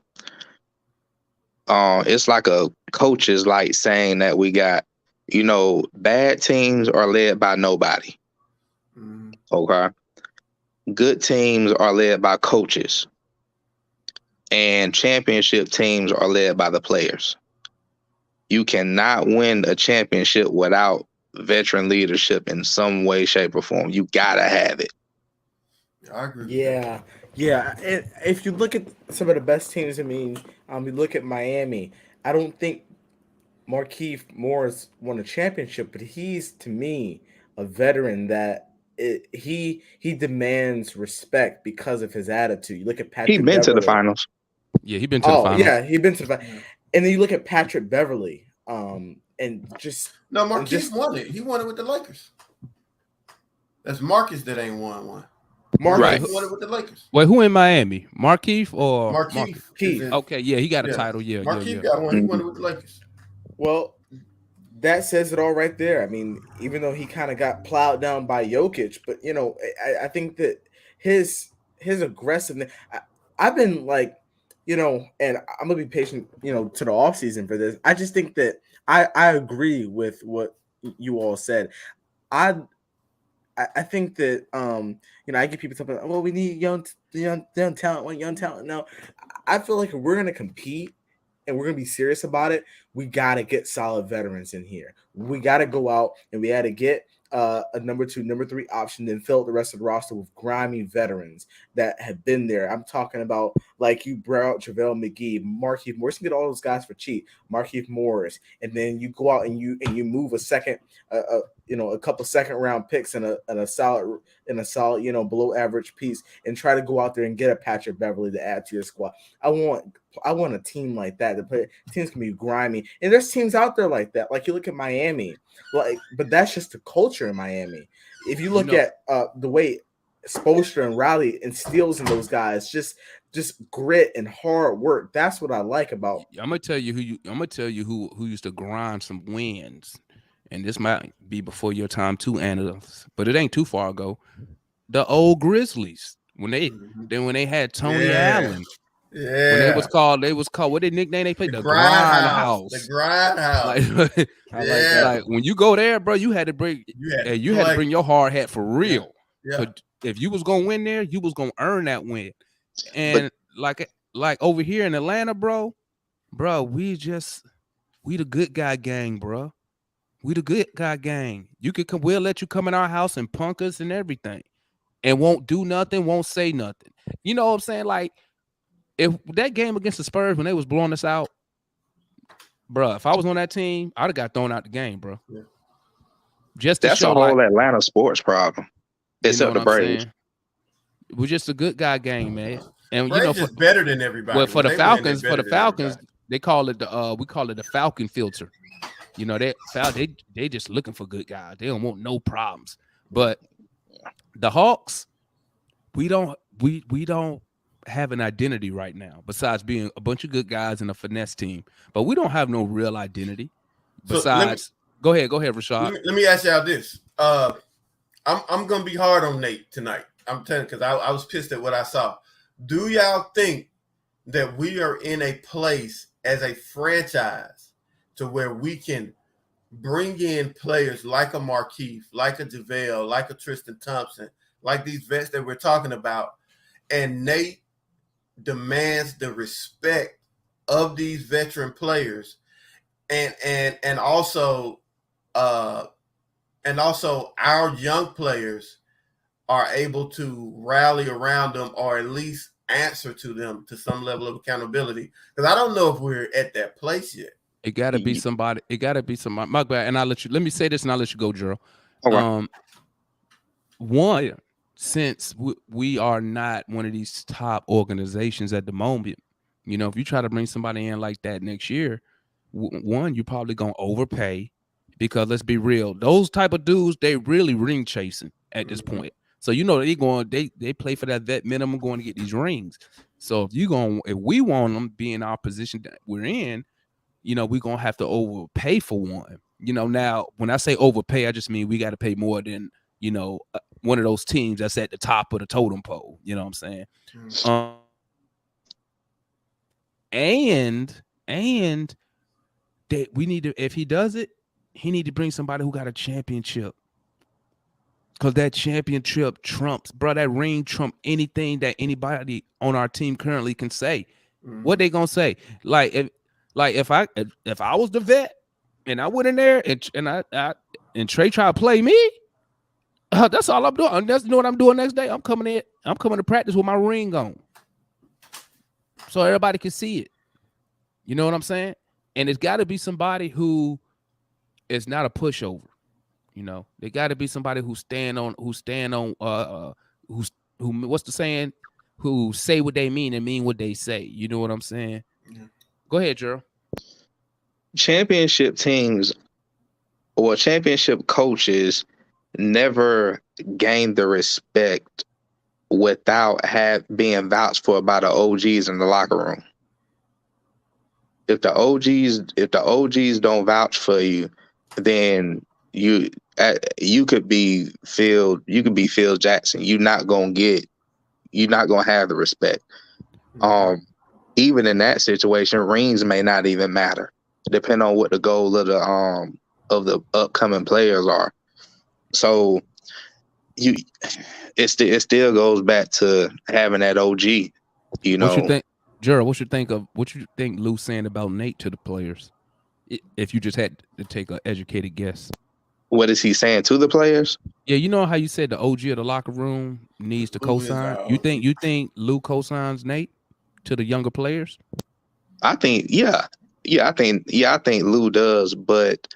It's like a coach is like saying that we got, you know, bad teams are led by nobody. Okay. Good teams are led by coaches. And championship teams are led by the players. You cannot win a championship without veteran leadership in some way, shape, or form. You gotta have it. I agree. Yeah. If you look at some of the best teams, I mean, you look at Miami. I don't think Markieff Morris won a championship, but he's, to me, a veteran that he demands respect because of his attitude. You look at Patrick. He's been to the finals. Yeah, he's been to the finals. Yeah, he's been to the finals. And then you look at Patrick Beverly, and just Marquise won it. He won it with the Lakers. That's Marcus that ain't won one. Right. He won it with the Lakers. Wait, who in Miami? Markieff or Markieff? Okay, yeah, he got a title. Yeah, Markieff got one. He won it with the Lakers. Well, that says it all right there. I mean, even though he kind of got plowed down by Jokic, but you know, I think that his aggressiveness. I've been like, you know, and I'm gonna be patient, you know, to the offseason for this. I just think that I agree with what you all said. I think that you know, I get people talking, well, we need young talent, want young talent. No, I feel like if we're gonna compete and we're gonna be serious about it, we gotta get solid veterans in here. We gotta go out and we had to get a number 2, number 3 option, then fill the rest of the roster with grimy veterans that have been there. I'm talking about, like, you brought out JaVale McGee, Markieff Morris. You can get all those guys for cheap, Markieff Morris, and then you go out and you move a couple second round picks and a solid, you know, below average piece, and try to go out there and get a Patrick Beverly to add to your squad. I want a team like that. Teams can be grimy, and there's teams out there like that. Like you look at Miami, but that's just the culture in Miami. If you look at the way Spoelstra and Riley instills in those guys, just grit and hard work. That's what I like about. I'm gonna tell you who used to grind some wins, and this might be before your time too, Anna, but it ain't too far ago. The old Grizzlies when they had Tony Allen. Yeah. When they was called what they nickname they played? The Grindhouse. The Grindhouse. Like when you go there, bro, you had to bring had to bring your hard hat for real. Yeah. If you was gonna win there, you was gonna earn that win. And like over here in Atlanta, bro, we the good guy gang, bro. We the good guy gang. You could come, we'll let you come in our house and punk us and everything, and won't do nothing, won't say nothing. You know what I'm saying? Like, if that game against the Spurs when they was blowing us out, bro, if I was on that team, I'd have got thrown out the game, bro. Yeah. Just to that's show, a whole Atlanta sports problem, except the Braves. We're just a good guy gang, man. And Braves, you know, better than everybody. Well, for the Falcons, they call it we call it the Falcon filter. You know, they just looking for good guys. They don't want no problems. But the Hawks, we don't have an identity right now besides being a bunch of good guys and a finesse team. But we don't have no real identity. Besides, go ahead, Rashad. Let me ask y'all this. I'm gonna be hard on Nate tonight. I'm telling you, because I was pissed at what I saw. Do y'all think that we are in a place as a franchise to where we can bring in players like a Markieff, like a JaVale, like a Tristan Thompson, like these vets that we're talking about, and Nate demands the respect of these veteran players, and also our young players are able to rally around them or at least answer to them to some level of accountability. Because I don't know if we're at that place yet. It got to be somebody. It got to be somebody. My bad. And let me say this, and I'll let you go, Gerald. Okay. One, since we are not one of these top organizations at the moment, if you try to bring somebody in like that next year, one, you're probably gonna overpay, because let's be real, those type of dudes, they really ring chasing at this point. So they play for that vet minimum, going to get these rings. So if we want them be in our position that we're in, we're gonna have to overpay for one. Now when I say overpay, I just mean we got to pay more than one of those teams that's at the top of the totem pole. You know what I'm saying? And that we need to, if he does it, he need to bring somebody who got a championship. Because that championship trumps, bro, that ring trump anything that anybody on our team currently can say. What they gonna say? Like if I was the vet and I went in there and Trey tried to play me, that's all I'm doing. That's what I'm doing next day. I'm coming to practice with my ring on, so everybody can see it. You know what I'm saying? And it's got to be somebody who is not a pushover. They got to be somebody who what's the saying? Who say what they mean and mean what they say. You know what I'm saying? Yeah. Go ahead, Gerald. Championship teams or championship coaches never gain the respect without being vouched for by the OGs in the locker room. If the OGs don't vouch for you, then you could be Phil Jackson. You're not gonna have the respect. Even in that situation, rings may not even matter, depending on what the goal of the upcoming players are. So it still goes back to having that OG. What you think, Gerald? What you think Lou's saying about Nate to the players? If you just had to take an educated guess. What is he saying to the players? Yeah, you know how you said the OG of the locker room needs to co-sign. You think Lou co-signs Nate to the younger players? I think, I think Lou does, but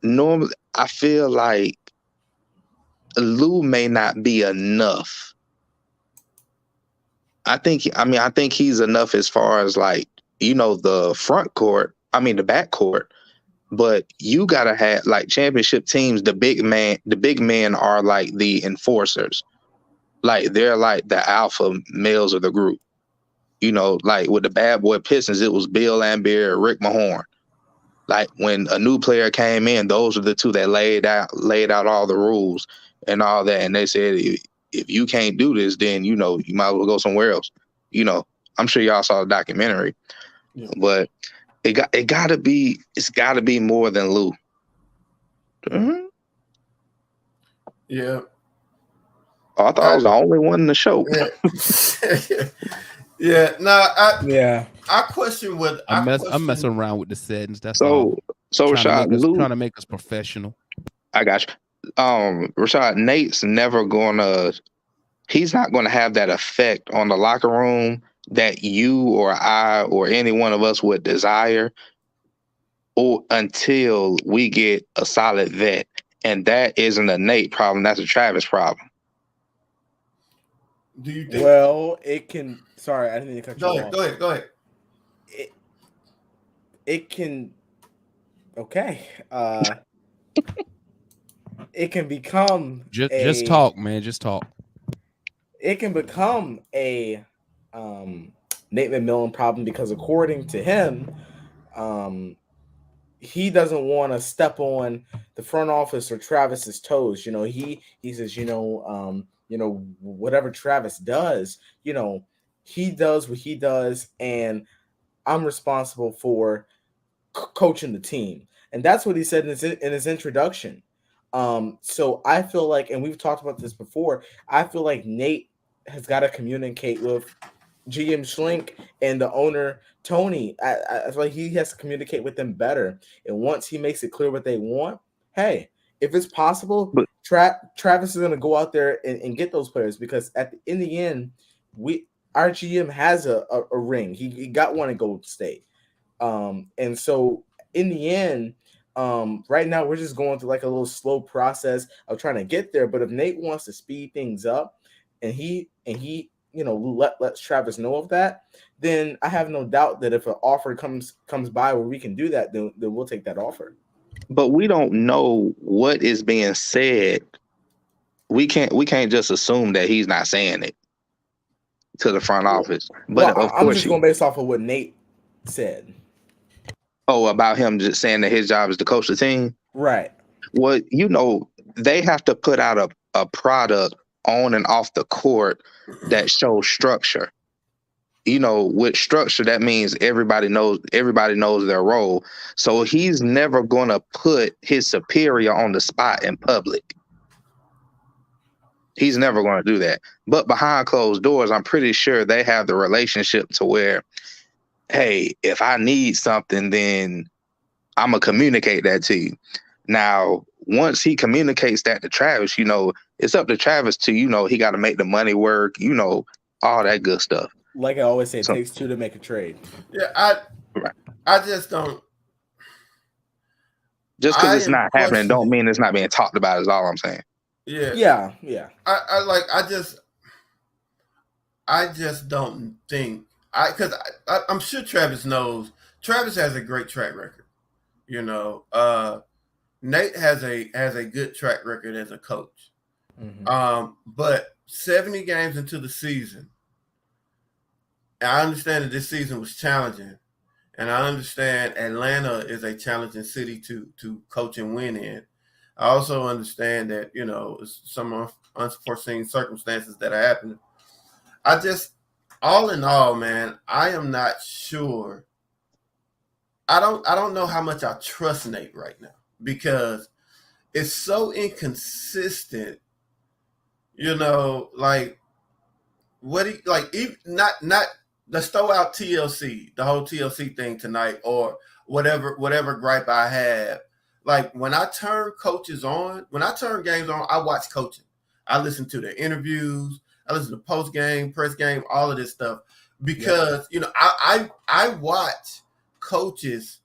normally I feel like Lou may not be enough. I think he's enough as far as the front court. The back court. But you gotta have championship teams. The big men are like the enforcers. They're like the alpha males of the group. With the bad boy Pistons, it was Bill Laimbeer, Rick Mahorn. When a new player came in, those are the two that laid out all the rules and all that. And they said, if you can't do this, then you might as well go somewhere else. I'm sure y'all saw the documentary, but it's gotta be more than Lou. Mm-hmm. Yeah. Oh, I thought I was the only one in the show. Yeah. I question what I'm messing around with the settings. That's so all. Rashad, Lou trying to make us professional. I got you. Rashad, Nate's he's not gonna have that effect on the locker room that you or I or any one of us would desire, or until we get a solid vet. And that isn't a Nate problem, that's a Travis problem. Do you think? Well, it can. Sorry, I didn't mean to cut you off. Go ahead. It can. Okay. It can become just talk, man. Just talk. It can become a Nate McMillan problem because, according to him, he doesn't want to step on the front office or Travis's toes. He says, whatever Travis does, he does what he does, and I'm responsible for coaching the team. And that's what he said in his introduction. So I feel like, and we've talked about this before, I feel like Nate has got to communicate with GM Schlink and the owner Tony. I feel like he has to communicate with them better. And once he makes it clear what they want, hey, if it's possible, Travis is going to go out there and get those players because in the end, our GM has a ring. He got one at Golden State. And so in the end, right now we're just going through like a little slow process of trying to get there. But if Nate wants to speed things up and he lets Travis know of that, then I have no doubt that if an offer comes by where we can do that, then we'll take that offer. But we don't know what is being said. We can't just assume that he's not saying it to the front office. But well, of I'm course, just going based off of what Nate said. Oh, about him just saying that his job is to coach the team? Right. Well, they have to put out a product on and off the court that shows structure. With structure, that means everybody knows their role. So he's never going to put his superior on the spot in public. He's never going to do that. But behind closed doors, I'm pretty sure they have the relationship to where, hey, if I need something, then I'm going to communicate that to you. Now, once he communicates that to Travis, it's up to Travis to, he got to make the money work, all that good stuff. Like I always say, it takes two to make a trade. Yeah, I just don't. Just because it's not happening don't mean it's not being talked about, is all I'm saying. Yeah. I just don't think because I'm sure Travis knows. Travis has a great track record. Nate has a good track record as a coach. Mm-hmm. But 70 games into the season, I understand that this season was challenging, and I understand Atlanta is a challenging city to coach and win in. I also understand that some unforeseen circumstances that are happening. I just, all in all, man, I am not sure. I don't know how much I trust Nate right now because it's so inconsistent. Like what he like. Not. Let's throw out TLC, the whole TLC thing tonight, or whatever gripe I have. Like when I turn games on, I watch coaching. I listen to their interviews. I listen to post game, press game, all of this stuff because I watch coaches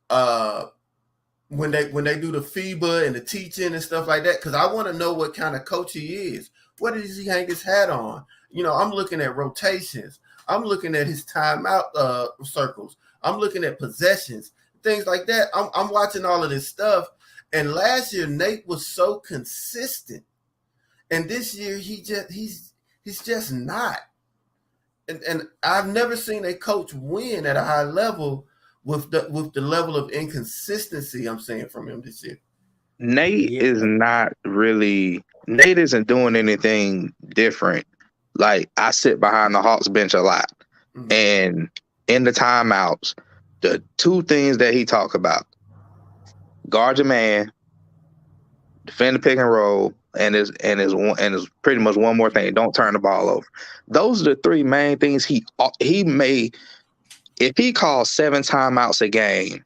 when they do the FIBA and the teaching and stuff like that because I want to know what kind of coach he is. What does he hang his hat on? I'm looking at rotations. I'm looking at his timeout circles. I'm looking at possessions, things like that. I'm watching all of this stuff. And last year, Nate was so consistent, and this year he's just not. And I've never seen a coach win at a high level with the level of inconsistency I'm seeing from him this year. Nate isn't doing anything different. Like, I sit behind the Hawks bench a lot. Mm-hmm. And in the timeouts, the two things that he talk about, guard your man, defend the pick and roll, and is pretty much one more thing, don't turn the ball over. Those are the three main things he may, if he calls 7 timeouts a game,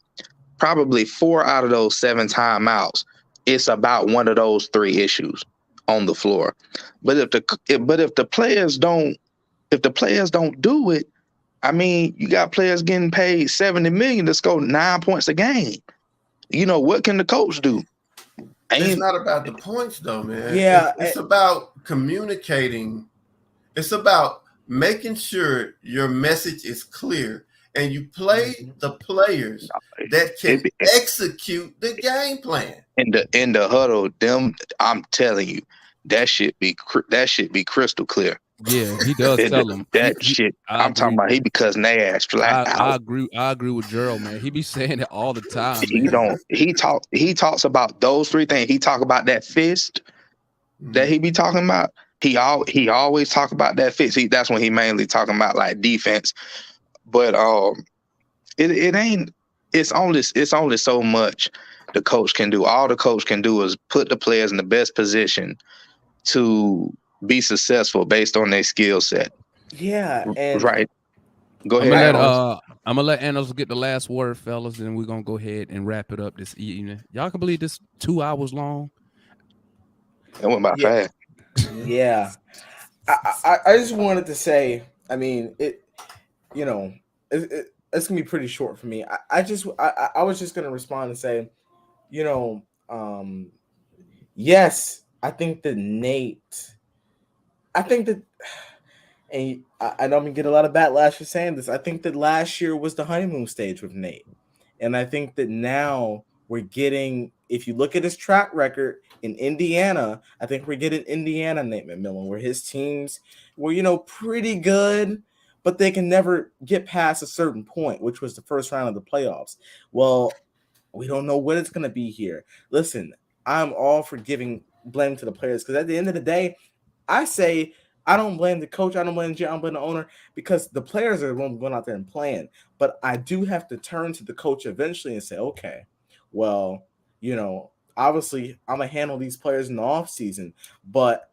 probably 4 out of those 7 timeouts, it's about one of those 3 issues on the floor. But if the players don't do it, I mean, you got players getting paid $70 million to score 9 points a game. What can the coach do? It's not about the points though, man. Yeah, it's about communicating. It's about making sure your message is clear and you play the players that can execute the game plan. In the huddle, I'm telling you, that shit be crystal clear. Yeah, he does tell them that shit. I'm talking about he be cussing their ass flat out. I agree with Gerald, man. He be saying it all the time. He talks about those 3 things. He talk about that fist that he be talking about. He always talk about that fist. That's when he mainly talking about like defense. But it ain't. It's only so much the coach can do. All the coach can do is put the players in the best position to be successful based on their skill set. Yeah, and right. Go ahead. I'm gonna let Anos get the last word, fellas, and we're gonna go ahead and wrap it up this evening. Y'all can believe this 2 hours long. It went by Yeah. fast. Yeah. I just wanted to say, I mean, you know, it's gonna be pretty short for me. I was just gonna respond and say, you know, yes, I think that and I know I'm gonna get a lot of backlash for saying this. I think that last year was the honeymoon stage with Nate. And I think that now we're getting, if you look at his track record in Indiana, I think we're getting Indiana Nate McMillan, where his teams were, pretty good, but they can never get past a certain point, which was the first round of the playoffs. Well, we don't know what it's going to be here. Listen, I'm all for giving blame to the players because at the end of the day, I say I don't blame the coach, I don't blame the GM, I don't blame the owner because the players are going out there and playing. But I do have to turn to the coach eventually and say, okay, well, obviously I'm gonna handle these players in the offseason, but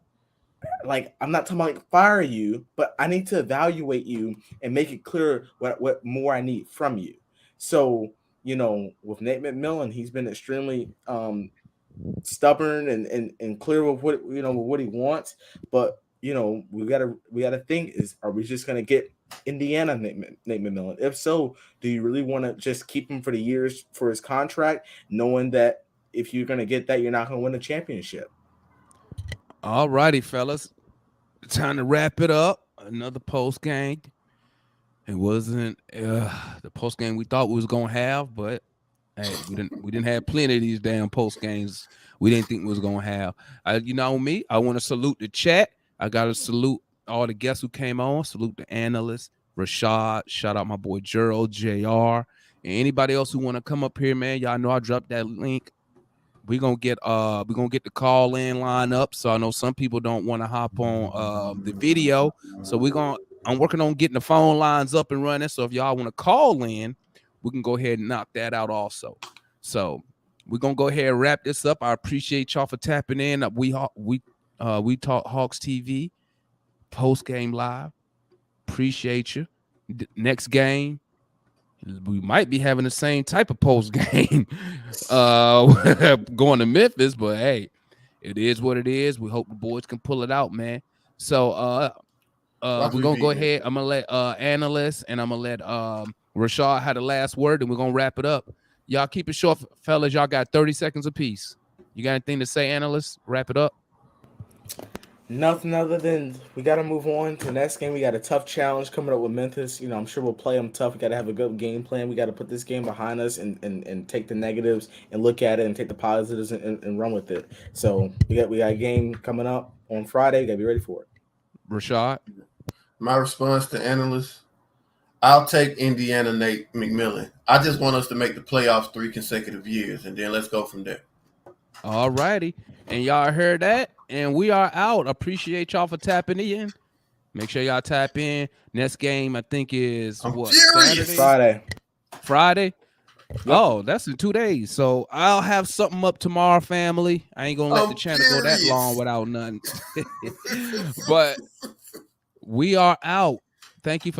I'm not talking about fire you, but I need to evaluate you and make it clear what more I need from you. So, with Nate McMillan, he's been extremely stubborn and clear with what he wants, but we gotta think, are we just gonna get Indiana Nate McMillan? If so, do you really want to just keep him for the years for his contract, knowing that if you're gonna get that, you're not gonna win a championship? All righty, fellas, time to wrap it up. Another post game. It wasn't the post game we thought we was gonna have, but hey, we didn't have plenty of these damn post games we didn't think we was gonna have. Me, I want to salute the chat. I gotta salute all the guests who came on. Salute the analysts, Rashad. Shout out my boy Gerald, JR, and anybody else who want to come up here, man. Y'all know I dropped that link. We're gonna get the call in line up. So I know some people don't want to hop on the video. So I'm working on getting the phone lines up and running. So if y'all want to call in, we can go ahead and knock that out also. So we're gonna go ahead and wrap this up. I appreciate y'all for tapping in. We talk Hawks TV post game live. Appreciate you. Next game, we might be having the same type of post game going to Memphis, but hey, it is what it is. We hope the boys can pull it out, man. So we're gonna go ahead. I'm gonna let analysts and I'm gonna let Rashad have the last word, and we're gonna wrap it up. Y'all keep it short, fellas. Y'all got 30 seconds apiece. You got anything to say, analysts? Wrap it up. Nothing other than we got to move on to the next game. We got a tough challenge coming up with Memphis. I'm sure we'll play them tough. We got to have a good game plan. We got to put this game behind us and take the negatives and look at it and take the positives and run with it. So we got a game coming up on Friday. We got to be ready for it. Rashad? My response to analysts, I'll take Indiana Nate McMillan. I just want us to make the playoffs 3 consecutive years, and then let's go from there. All righty. And y'all heard that? And we are out. Appreciate y'all for tapping in. Make sure y'all tap in. Next game, I think, is Friday. Friday? Yep. Oh, that's in 2 days. So I'll have something up tomorrow, family. I ain't going to let the channel go that long without nothing. But we are out. Thank you for